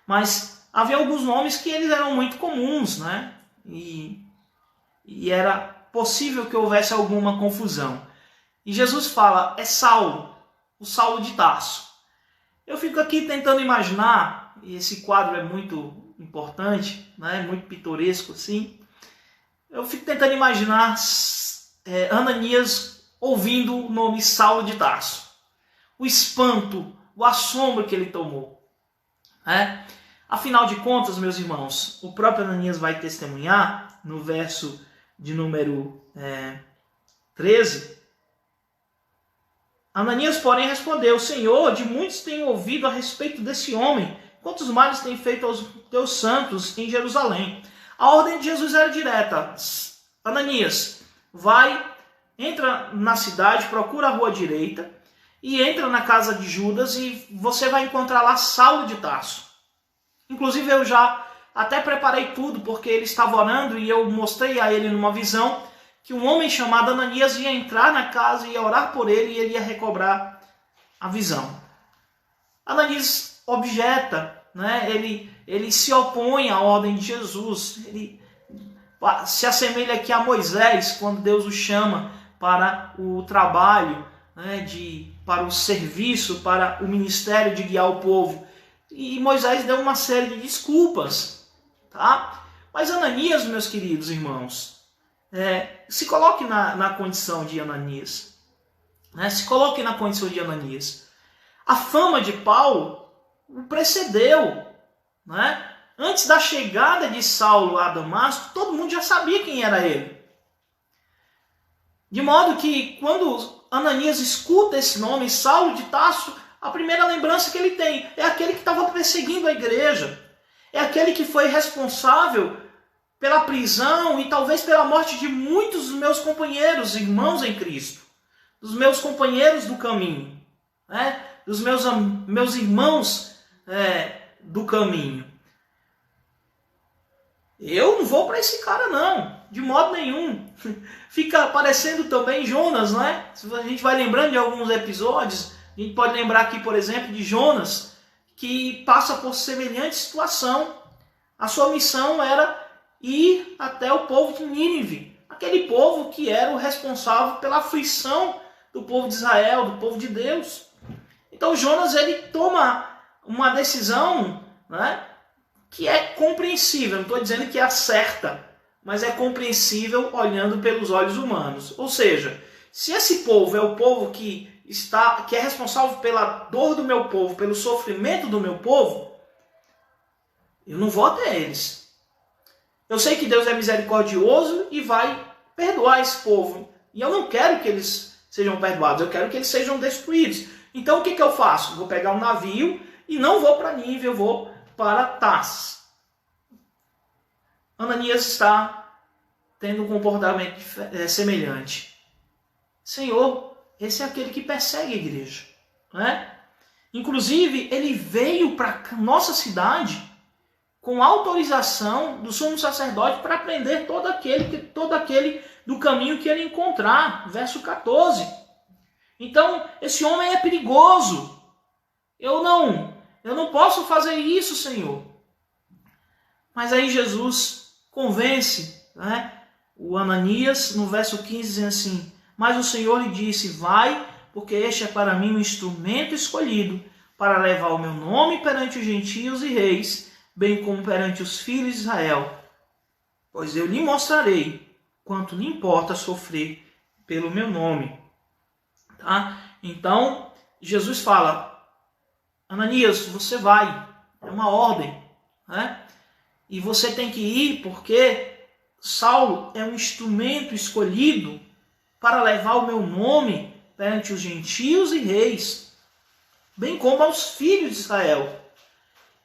Mas havia alguns nomes que eles eram muito comuns, né? E era possível que houvesse alguma confusão. E Jesus fala: é Saulo, o Saulo de Tarso. Eu fico aqui tentando imaginar, e esse quadro é muito importante, né? Muito pitoresco assim. Eu fico tentando imaginar Ananias ouvindo o nome Saulo de Tarso. O espanto, o assombro que ele tomou. Afinal de contas, meus irmãos, o próprio Ananias vai testemunhar, no verso de número 13. Ananias, porém, respondeu: Senhor, de muitos tenho ouvido a respeito desse homem, quantos males tem feito aos teus santos em Jerusalém. A ordem de Jesus era direta: Ananias, vai, entra na cidade, procura a rua direita, e entra na casa de Judas e você vai encontrar lá Saulo de Tarso. Inclusive eu já até preparei tudo, porque ele estava orando e eu mostrei a ele numa visão que um homem chamado Ananias ia entrar na casa, ia orar por ele e ele ia recobrar a visão. Ananias objeta, né? Ele se opõe à ordem de Jesus, ele se assemelha aqui a Moisés, quando Deus o chama para o trabalho, né? Para o serviço, para o ministério de guiar o povo. E Moisés deu uma série de desculpas, tá? Mas Ananias, meus queridos irmãos, se coloque na condição de Ananias. Se coloque na condição de Ananias. A fama de Paulo o precedeu. Antes da chegada de Saulo a Damasco, todo mundo já sabia quem era ele. De modo que, quando Ananias escuta esse nome, Saulo de Tarso, a primeira lembrança que ele tem é aquele que estava perseguindo a igreja. É aquele que foi responsável pela prisão e talvez pela morte de muitos dos meus companheiros, irmãos em Cristo. Dos meus companheiros do caminho. Dos meus irmãos do caminho. Eu não vou para esse cara não, de modo nenhum. Fica parecendo também Jonas, Se a gente vai lembrando de alguns episódios, a gente pode lembrar aqui, por exemplo, de Jonas, que passa por semelhante situação. A sua missão era ir até o povo de Nínive, aquele povo que era o responsável pela aflição do povo de Israel, do povo de Deus. Então Jonas, ele toma uma decisão, que é compreensível. Não estou dizendo que é a certa, mas é compreensível olhando pelos olhos humanos. Ou seja, se esse povo é o povo que é responsável pela dor do meu povo, pelo sofrimento do meu povo, eu não vou até eles. Eu sei que Deus é misericordioso e vai perdoar esse povo. E eu não quero que eles sejam perdoados, eu quero que eles sejam destruídos. Então o que eu faço? Vou pegar um navio e não vou para Nínive, eu vou para Tarsis. Ananias está tendo um comportamento semelhante. Senhor, esse é aquele que persegue a igreja, né? Inclusive, ele veio para nossa cidade com autorização do sumo sacerdote para prender todo aquele do caminho que ele encontrar. Verso 14. Então, esse homem é perigoso. Eu não posso fazer isso, Senhor. Mas aí Jesus convence, né, o Ananias, no verso 15, dizendo assim: mas o Senhor lhe disse: vai, porque este é para mim um instrumento escolhido para levar o meu nome perante os gentios e reis, bem como perante os filhos de Israel. Pois eu lhe mostrarei quanto lhe importa sofrer pelo meu nome. Tá? Então, Jesus fala: Ananias, você vai, é uma ordem, né? E você tem que ir porque Saulo é um instrumento escolhido para levar o meu nome perante os gentios e reis, bem como aos filhos de Israel.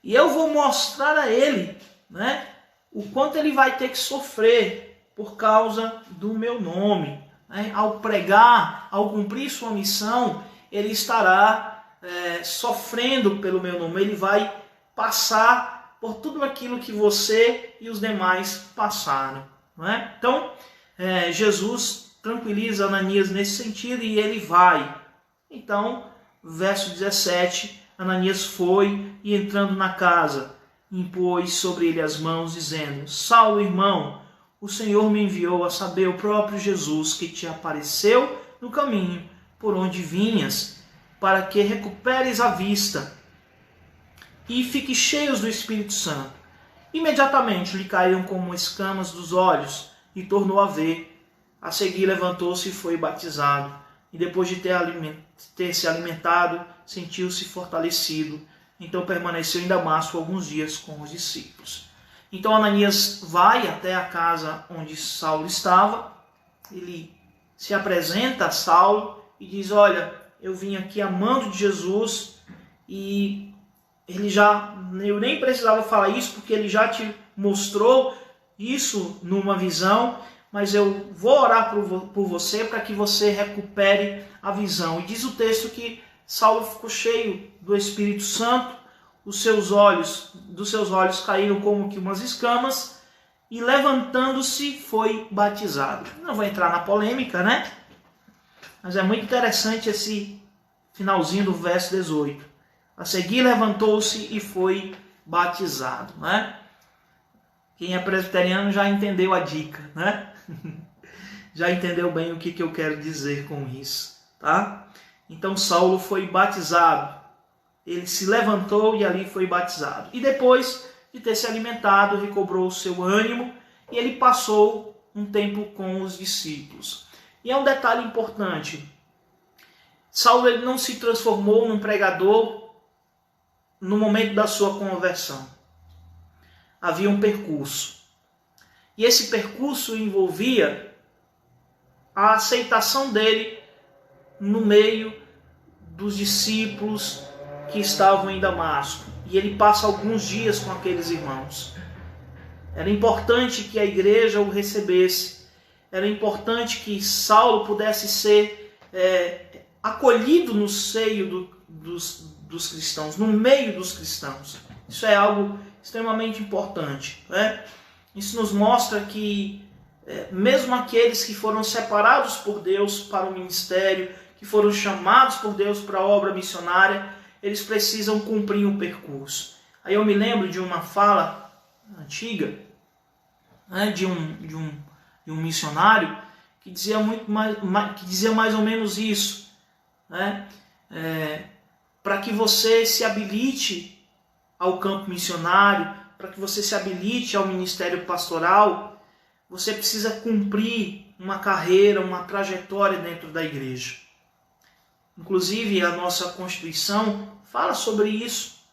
E eu vou mostrar a ele, né, o quanto ele vai ter que sofrer por causa do meu nome. Né? Ao pregar, ao cumprir sua missão, ele estará sofrendo pelo meu nome. Ele vai passar por tudo aquilo que você e os demais passaram. Não é? Então, Jesus tranquiliza Ananias nesse sentido e ele vai. Então, verso 17, Ananias foi e entrando na casa, impôs sobre ele as mãos, dizendo: Saulo, irmão, o Senhor me enviou, a saber, o próprio Jesus, que te apareceu no caminho por onde vinhas, para que recuperes a vista e fiques cheios do Espírito Santo. Imediatamente lhe caíram como escamas dos olhos e tornou a ver. A seguir levantou-se e foi batizado. E depois de ter se alimentado, sentiu-se fortalecido. Então permaneceu em Damasco alguns dias com os discípulos. Então Ananias vai até a casa onde Saulo estava. Ele se apresenta a Saulo e diz: olha, eu vim aqui amando de Jesus e eu nem precisava falar isso porque ele já te mostrou isso numa visão, mas eu vou orar por você para que você recupere a visão. E diz o texto que Saulo ficou cheio do Espírito Santo, dos seus olhos caíram como que umas escamas, e levantando-se foi batizado. Não vou entrar na polêmica, né? Mas é muito interessante esse finalzinho do verso 18. A seguir levantou-se e foi batizado, né? Quem é presbiteriano já entendeu a dica, né? Já entendeu bem o que eu quero dizer com isso, tá? Então Saulo foi batizado. Ele se levantou e ali foi batizado. E depois de ter se alimentado, recobrou o seu ânimo e ele passou um tempo com os discípulos. E é um detalhe importante. Saulo ele não se transformou num pregador no momento da sua conversão. Havia um percurso. E esse percurso envolvia a aceitação dele no meio dos discípulos que estavam em Damasco. E ele passa alguns dias com aqueles irmãos. Era importante que a igreja o recebesse. Era importante que Saulo pudesse ser acolhido no seio dos cristãos, no meio dos cristãos. Isso é algo extremamente importante, né? Isso nos mostra que mesmo aqueles que foram separados por Deus para o ministério, que foram chamados por Deus para a obra missionária, eles precisam cumprir um percurso. Aí eu me lembro de uma fala antiga, né, de um missionário que dizia mais ou menos isso, né? Para que você se habilite ao campo missionário, para que você se habilite ao ministério pastoral, você precisa cumprir uma carreira, uma trajetória dentro da igreja. Inclusive, a nossa Constituição fala sobre isso.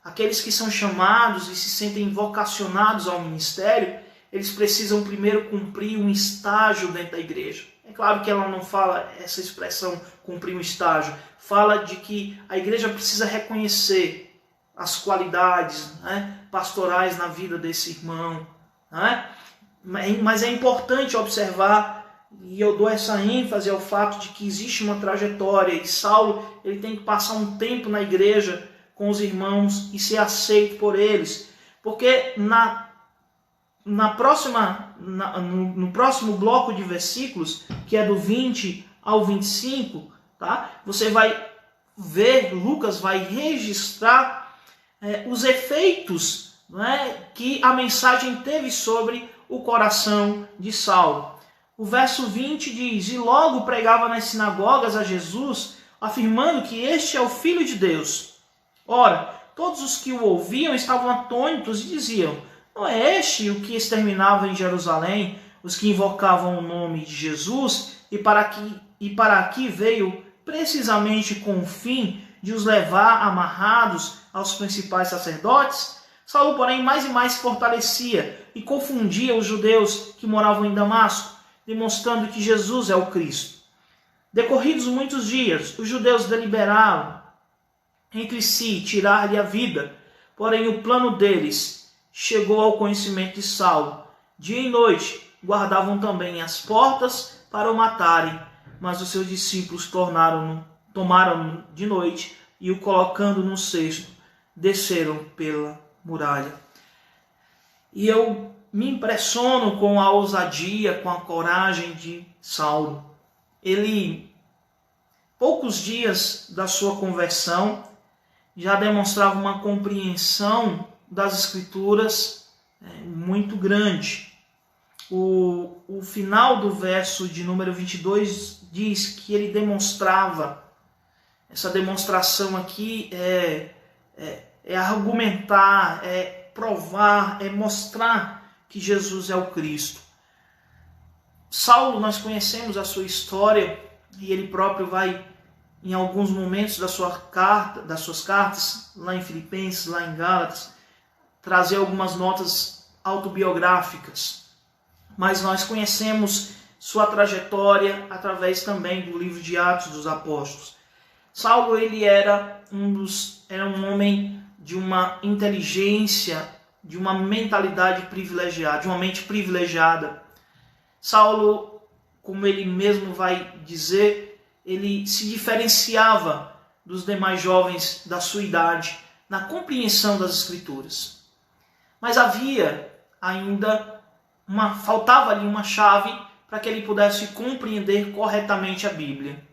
Aqueles que são chamados e se sentem vocacionados ao ministério, eles precisam primeiro cumprir um estágio dentro da igreja. É claro que ela não fala essa expressão, cumprir um estágio. Fala de que a igreja precisa reconhecer as qualidades, né, pastorais na vida desse irmão, né? Mas é importante observar, e eu dou essa ênfase ao fato de que existe uma trajetória, e Saulo ele tem que passar um tempo na igreja com os irmãos e ser aceito por eles, porque no próximo bloco de versículos, que é do 20 ao 25, tá? Você vai ver, Lucas vai registrar os efeitos, né, que a mensagem teve sobre o coração de Saulo. O verso 20 diz: "E logo pregava nas sinagogas a Jesus, afirmando que este é o Filho de Deus. Ora, todos os que o ouviam estavam atônitos e diziam: não é este o que exterminava em Jerusalém os que invocavam o nome de Jesus, e para aqui veio precisamente com o fim de os levar amarrados aos principais sacerdotes?" Saulo, porém, mais e mais se fortalecia e confundia os judeus que moravam em Damasco, demonstrando que Jesus é o Cristo. Decorridos muitos dias, os judeus deliberaram entre si tirar-lhe a vida, porém o plano deles chegou ao conhecimento de Saulo. Dia e noite guardavam também as portas para o matarem, mas os seus discípulos tomaram-no de noite e, o colocando num cesto, desceram pela muralha. E eu me impressiono com a ousadia, com a coragem de Saulo. Ele, poucos dias da sua conversão, já demonstrava uma compreensão das Escrituras muito grande. O final do verso de número 22 diz que ele demonstrava, essa demonstração aqui é argumentar, é provar, é mostrar que Jesus é o Cristo. Saulo, nós conhecemos a sua história, e ele próprio vai, em alguns momentos das suas cartas, lá em Filipenses, lá em Gálatas, trazer algumas notas autobiográficas. Mas nós conhecemos sua trajetória através também do livro de Atos dos Apóstolos. Saulo, ele era um homem de uma inteligência, de uma mentalidade privilegiada, de uma mente privilegiada. Saulo, como ele mesmo vai dizer, ele se diferenciava dos demais jovens da sua idade na compreensão das Escrituras. Mas faltava ali uma chave para que ele pudesse compreender corretamente a Bíblia.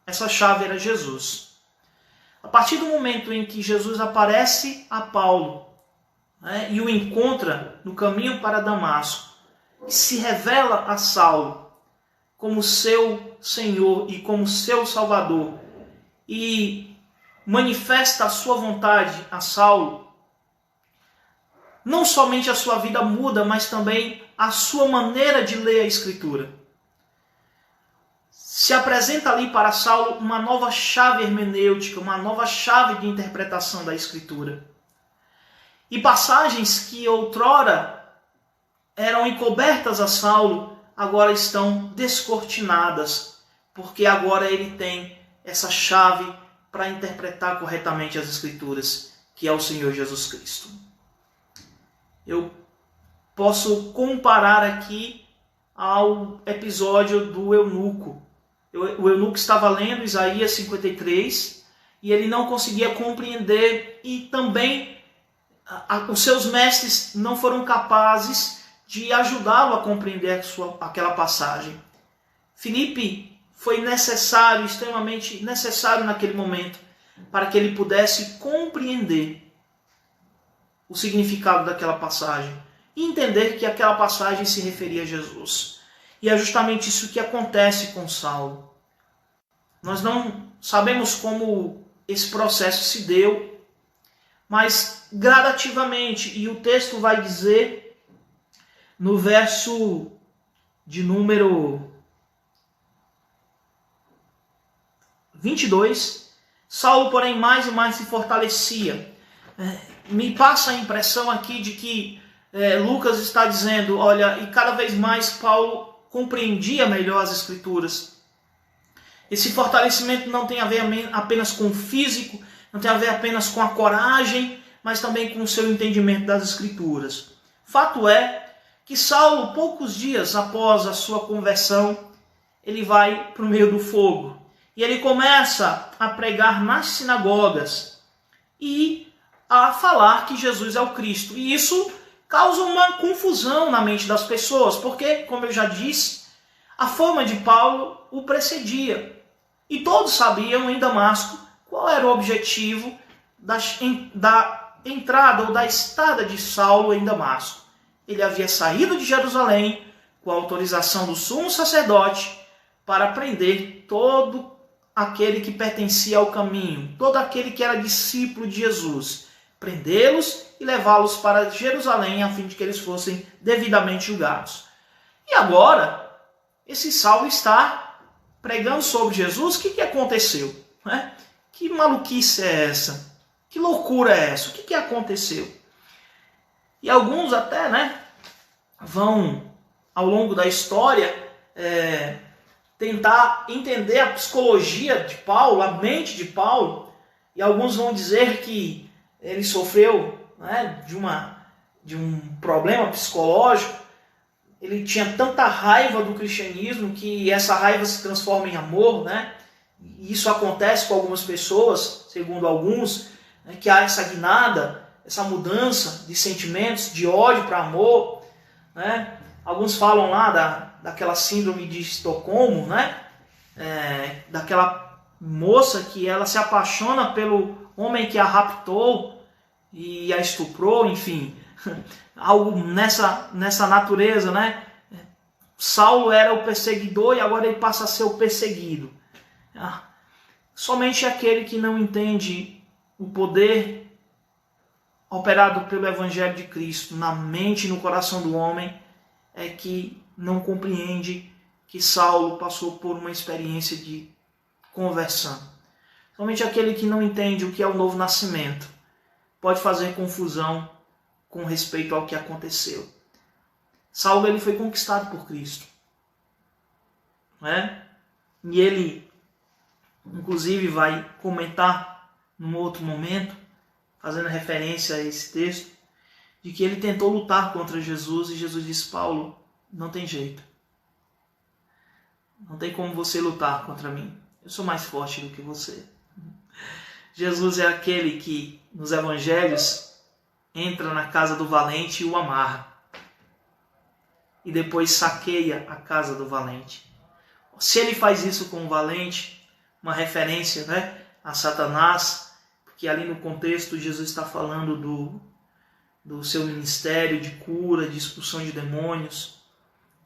Essa chave era Jesus. A partir do momento em que Jesus aparece a Paulo, né, e o encontra no caminho para Damasco, e se revela a Saulo como seu Senhor e como seu Salvador, e manifesta a sua vontade a Saulo, não somente a sua vida muda, mas também a sua maneira de ler a Escritura. Se apresenta ali para Saulo uma nova chave hermenêutica, uma nova chave de interpretação da Escritura. E passagens que outrora eram encobertas a Saulo, agora estão descortinadas, porque agora ele tem essa chave para interpretar corretamente as Escrituras, que é o Senhor Jesus Cristo. Eu posso comparar aqui ao episódio do eunuco. O eunuco estava lendo Isaías 53 e ele não conseguia compreender, e também os seus mestres não foram capazes de ajudá-lo a compreender aquela passagem. Filipe foi necessário, extremamente necessário naquele momento, para que ele pudesse compreender o significado daquela passagem e entender que aquela passagem se referia a Jesus. E é justamente isso que acontece com Saulo. Nós não sabemos como esse processo se deu, mas gradativamente, e o texto vai dizer no verso de número 22, Saulo, porém, mais e mais se fortalecia. Me passa a impressão aqui de que Lucas está dizendo, olha, e cada vez mais Paulo compreendia melhor as Escrituras. Esse fortalecimento não tem a ver apenas com o físico, não tem a ver apenas com a coragem, mas também com o seu entendimento das Escrituras. Fato é que Saulo, poucos dias após a sua conversão, ele vai para o meio do fogo. E ele começa a pregar nas sinagogas e a falar que Jesus é o Cristo. E isso causa uma confusão na mente das pessoas, porque, como eu já disse, a fama de Paulo o precedia. E todos sabiam em Damasco qual era o objetivo da entrada ou da estada de Saulo em Damasco. Ele havia saído de Jerusalém com a autorização do sumo sacerdote para prender todo aquele que pertencia ao caminho, todo aquele que era discípulo de Jesus, prendê-los e levá-los para Jerusalém a fim de que eles fossem devidamente julgados. E agora, esse Saulo está pregando sobre Jesus. O que aconteceu? Que maluquice é essa? Que loucura é essa? O que aconteceu? E alguns até vão, ao longo da história, tentar entender a psicologia de Paulo, a mente de Paulo, e alguns vão dizer que ele sofreu de um problema psicológico. Ele tinha tanta raiva do cristianismo que essa raiva se transforma em amor, E isso acontece com algumas pessoas, segundo alguns, que há essa guinada, essa mudança de sentimentos, de ódio para amor, Alguns falam lá daquela síndrome de Estocolmo, daquela moça que ela se apaixona pelo homem que a raptou e a estuprou, enfim, algo nessa natureza, Saulo era o perseguidor e agora ele passa a ser o perseguido. Somente aquele que não entende o poder operado pelo Evangelho de Cristo na mente e no coração do homem é que não compreende que Saulo passou por uma experiência de conversão. Somente aquele que não entende o que é o novo nascimento pode fazer confusão com respeito ao que aconteceu. Saulo ele foi conquistado por Cristo. E ele, inclusive, vai comentar num outro momento, fazendo referência a esse texto, de que ele tentou lutar contra Jesus e Jesus disse: Paulo, não tem jeito. Não tem como você lutar contra mim. Eu sou mais forte do que você. Jesus é aquele que, nos evangelhos, entra na casa do valente e o amarra. E depois saqueia a casa do valente. Se ele faz isso com o valente, uma referência a Satanás, porque ali no contexto Jesus está falando do seu ministério de cura, de expulsão de demônios,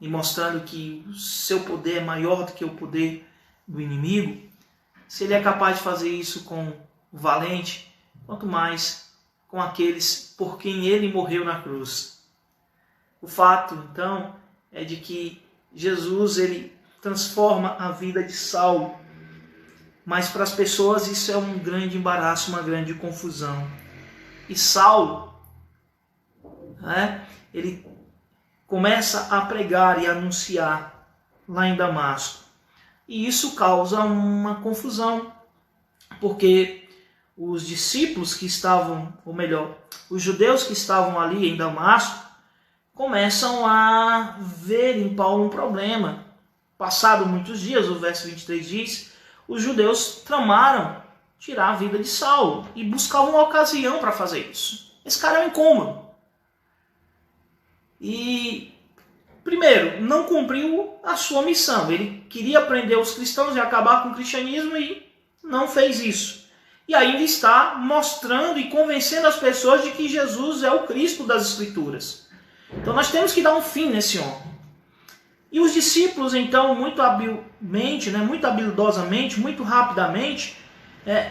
e mostrando que o seu poder é maior do que o poder do inimigo. Se ele é capaz de fazer isso com o valente, quanto mais com aqueles por quem ele morreu na cruz. O fato, então, é de que Jesus ele transforma a vida de Saulo, mas para as pessoas isso é um grande embaraço, uma grande confusão. E Saulo, ele começa a pregar e anunciar lá em Damasco. E isso causa uma confusão, porque os discípulos que estavam, ou melhor, os judeus que estavam ali em Damasco, começam a ver em Paulo um problema. Passado muitos dias, o verso 23 diz, os judeus tramaram tirar a vida de Saulo e buscavam uma ocasião para fazer isso. Esse cara é um incômodo. E, primeiro, não cumpriu a sua missão. Ele queria prender os cristãos e acabar com o cristianismo e não fez isso. E ainda está mostrando e convencendo as pessoas de que Jesus é o Cristo das Escrituras. Então nós temos que dar um fim nesse homem. E os discípulos, então, muito habilmente, muito habilidosamente, muito rapidamente,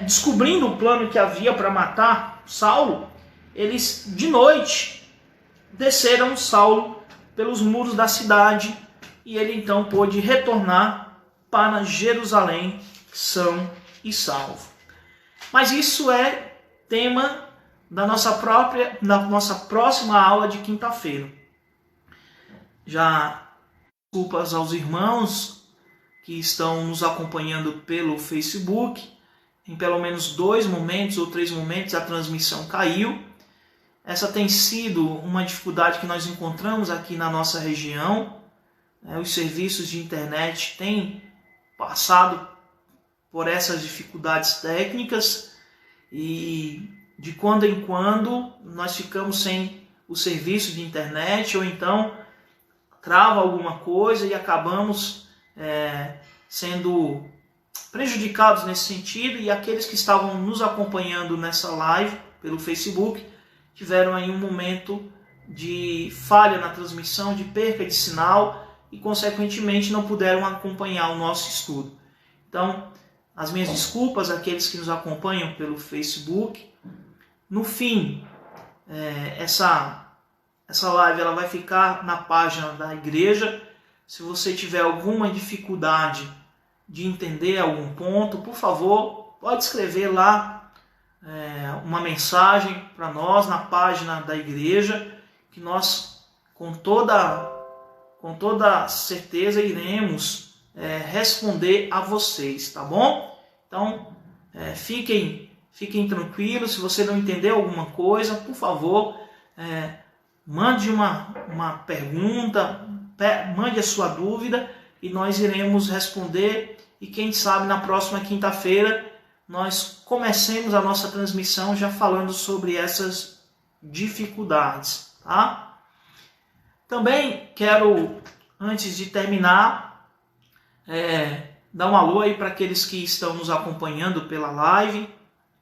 descobrindo o plano que havia para matar Saulo, eles, de noite, desceram Saulo pelos muros da cidade e ele, então, pôde retornar para Jerusalém são e salvo. Mas isso é tema da nossa próxima aula de quinta-feira. Já desculpas aos irmãos que estão nos acompanhando pelo Facebook. Em pelo menos 2 momentos ou 3 momentos a transmissão caiu. essa tem sido uma dificuldade que nós encontramos aqui na nossa região. Os serviços de internet têm passado por essas dificuldades técnicas e de quando em quando nós ficamos sem o serviço de internet ou então trava alguma coisa e acabamos sendo prejudicados nesse sentido, e aqueles que estavam nos acompanhando nessa live pelo Facebook tiveram aí um momento de falha na transmissão, de perca de sinal e consequentemente não puderam acompanhar o nosso estudo. Então, as minhas desculpas àqueles que nos acompanham pelo Facebook. No fim, essa live ela vai ficar na página da igreja. Se você tiver alguma dificuldade de entender algum ponto, por favor, pode escrever lá uma mensagem para nós na página da igreja, que nós com toda certeza iremos responder a vocês, tá bom? Então, fiquem tranquilos. Se você não entendeu alguma coisa, por favor, mande uma pergunta, mande a sua dúvida e nós iremos responder. E quem sabe na próxima quinta-feira nós comecemos a nossa transmissão já falando sobre essas dificuldades, tá? Também quero, antes de terminar, dar um alô aí para aqueles que estão nos acompanhando pela live.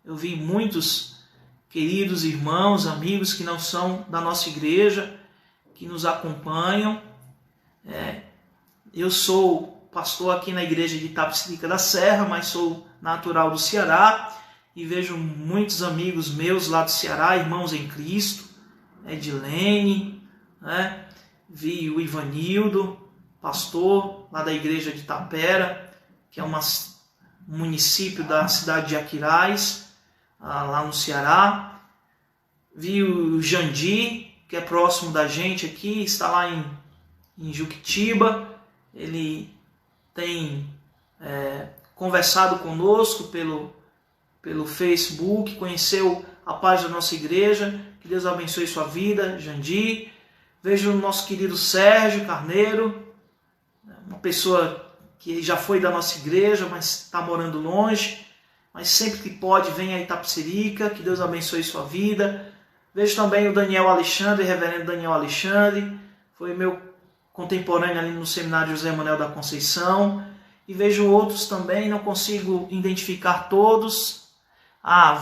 Eu vi muitos queridos irmãos, amigos que não são da nossa igreja, que nos acompanham. Eu sou pastor aqui na igreja de Itapecerica da Serra, mas sou natural do Ceará e vejo muitos amigos meus lá do Ceará, irmãos em Cristo, Edilene, vi o Ivanildo, pastor lá da igreja de Tapera, que é um município da cidade de Aquiraz, lá no Ceará. Vi o Jandir, que é próximo da gente aqui, está lá em Juquitiba. Ele tem conversado conosco pelo Facebook, conheceu a página da nossa igreja. Que Deus abençoe sua vida, Jandir. Vejo o nosso querido Sérgio Carneiro, uma pessoa que já foi da nossa igreja, mas está morando longe, mas sempre que pode vem a Itapecerica. Que Deus abençoe sua vida. Vejo também o Daniel Alexandre, reverendo Daniel Alexandre, foi meu contemporâneo ali no seminário José Manuel da Conceição. E vejo outros também, não consigo identificar todos.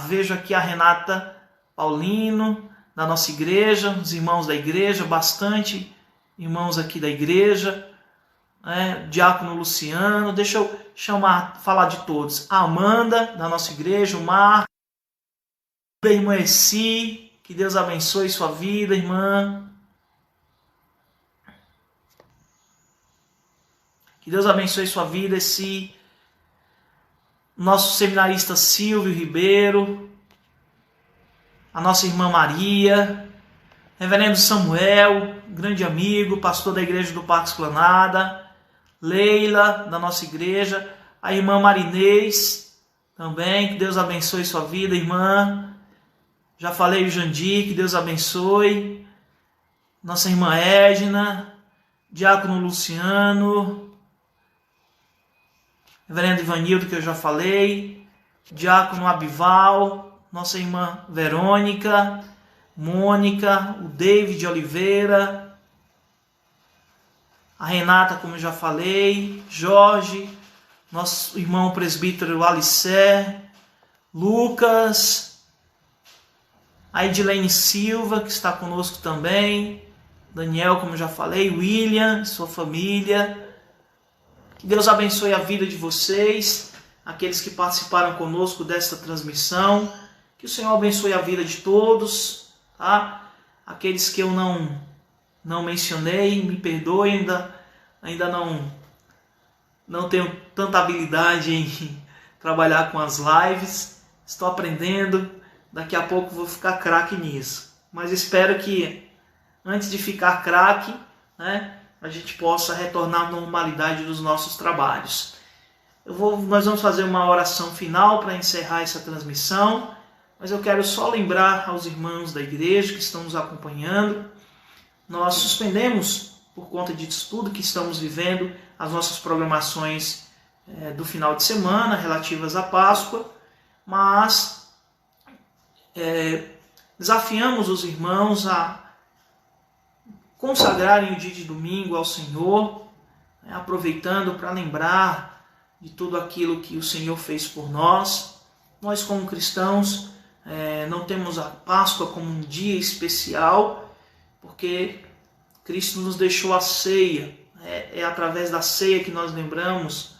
Vejo aqui a Renata Paulino, da nossa igreja, os irmãos da igreja, bastante irmãos aqui da igreja, Diácono Luciano, deixa eu falar de todos. A Amanda, da nossa igreja, o Marcos, a irmã Essi, que Deus abençoe sua vida, irmã. Que Deus abençoe sua vida, Essi. Nosso seminarista Silvio Ribeiro, a nossa irmã Maria, reverendo Samuel, grande amigo, pastor da igreja do Parque Esplanada, Leila, da nossa igreja, a irmã Marinês, também, que Deus abençoe sua vida, irmã. Já falei o Jandir, que Deus abençoe. Nossa irmã Edna, Diácono Luciano, reverendo Ivanildo, que eu já falei, Diácono Abival, nossa irmã Verônica, Mônica, o David Oliveira, a Renata, como eu já falei, Jorge, nosso irmão presbítero Alicé, Lucas, a Edilene Silva, que está conosco também, Daniel, como eu já falei, William, sua família. Que Deus abençoe a vida de vocês, aqueles que participaram conosco desta transmissão. Que o Senhor abençoe a vida de todos, tá? Aqueles que eu não mencionei, me perdoem, ainda não tenho tanta habilidade em trabalhar com as lives. Estou aprendendo, daqui a pouco vou ficar craque nisso. Mas espero que antes de ficar craque, a gente possa retornar à normalidade dos nossos trabalhos. Nós vamos fazer uma oração final para encerrar essa transmissão. mas eu quero só lembrar aos irmãos da igreja que estão nos acompanhando. Nós suspendemos, por conta disso tudo que estamos vivendo, as nossas programações do final de semana relativas à Páscoa, mas desafiamos os irmãos a consagrarem o dia de domingo ao Senhor, aproveitando para lembrar de tudo aquilo que o Senhor fez por nós. Nós, como cristãos, não temos a Páscoa como um dia especial, porque Cristo nos deixou a ceia. É através da ceia que nós lembramos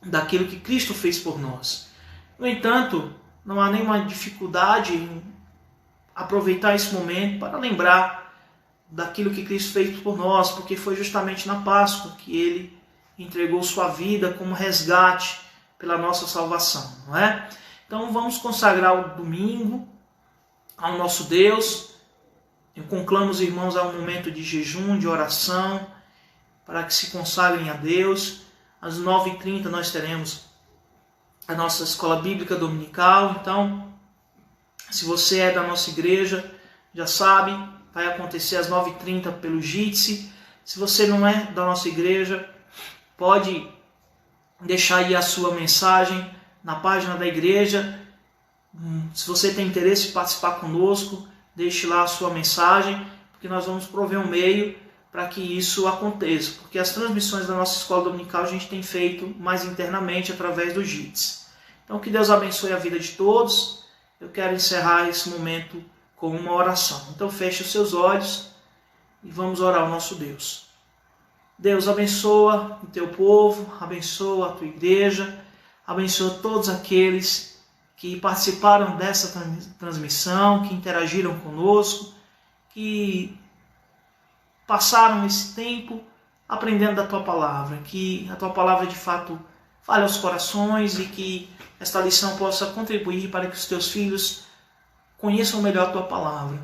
daquilo que Cristo fez por nós. No entanto, não há nenhuma dificuldade em aproveitar esse momento para lembrar daquilo que Cristo fez por nós, porque foi justamente na Páscoa que Ele entregou sua vida como resgate pela nossa salvação, não é? Então vamos consagrar o domingo ao nosso Deus. Eu conclamo os irmãos a um momento de jejum, de oração, para que se consagrem a Deus. Às 9h30 nós teremos a nossa escola bíblica dominical. Então, se você é da nossa igreja, já sabe, vai acontecer às 9h30 pelo Jitsi. Se você não é da nossa igreja, pode deixar aí a sua mensagem na página da igreja. Se você tem interesse em participar conosco, deixe lá a sua mensagem, porque nós vamos prover um meio para que isso aconteça. Porque as transmissões da nossa escola dominical a gente tem feito mais internamente através do Jitsi. Então que Deus abençoe a vida de todos. Eu quero encerrar esse momento com uma oração. Então feche os seus olhos e vamos orar ao nosso Deus. Deus, abençoa o teu povo, abençoa a tua igreja, abençoa todos aqueles que participaram dessa transmissão, que interagiram conosco, que passaram esse tempo aprendendo da tua palavra, que a tua palavra de fato fale aos corações e que esta lição possa contribuir para que os teus filhos conheçam melhor a tua palavra.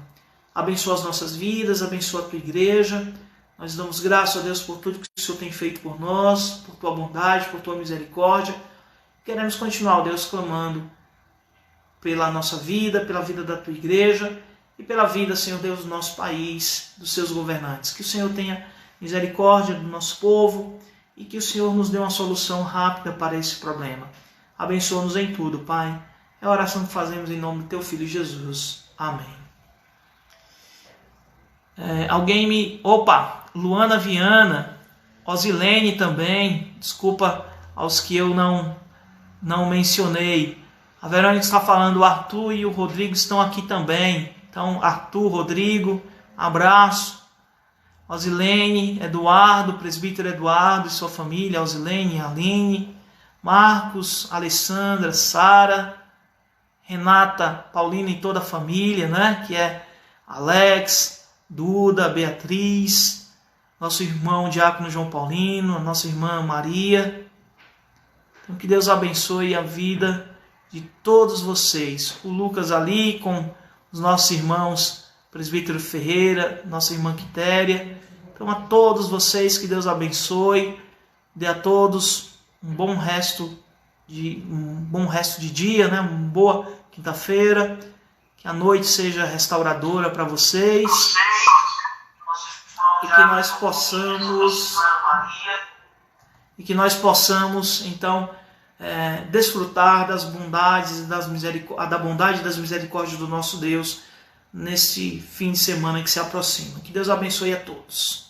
Abençoa as nossas vidas, abençoa a tua igreja. Nós damos graças a Deus por tudo que o Senhor tem feito por nós, por tua bondade, por tua misericórdia. Queremos continuar, Deus, clamando pela nossa vida, pela vida da tua igreja e pela vida, Senhor Deus, do nosso país, dos seus governantes. Que o Senhor tenha misericórdia do nosso povo e que o Senhor nos dê uma solução rápida para esse problema. Abençoa-nos em tudo, Pai. É a oração que fazemos em nome do teu Filho Jesus. Amém. Luana Viana, Osilene também, desculpa aos que eu não mencionei. A Verônica está falando, o Arthur e o Rodrigo estão aqui também. Então, Arthur, Rodrigo, abraço. Osilene, Eduardo, presbítero Eduardo e sua família, Osilene, Aline, Marcos, Alessandra, Sara, Renata, Paulina e toda a família, né? Que é Alex, Duda, Beatriz, nosso irmão Diácono João Paulino, a nossa irmã Maria. Então que Deus abençoe a vida de todos vocês. O Lucas ali com os nossos irmãos Presbítero Ferreira, nossa irmã Quitéria. Então a todos vocês que Deus abençoe, dê a todos um bom resto de dia, né? Uma boa quinta-feira, que a noite seja restauradora para vocês e que nós possamos então desfrutar das bondades da bondade e das misericórdias do nosso Deus nesse fim de semana que se aproxima. Que Deus abençoe a todos.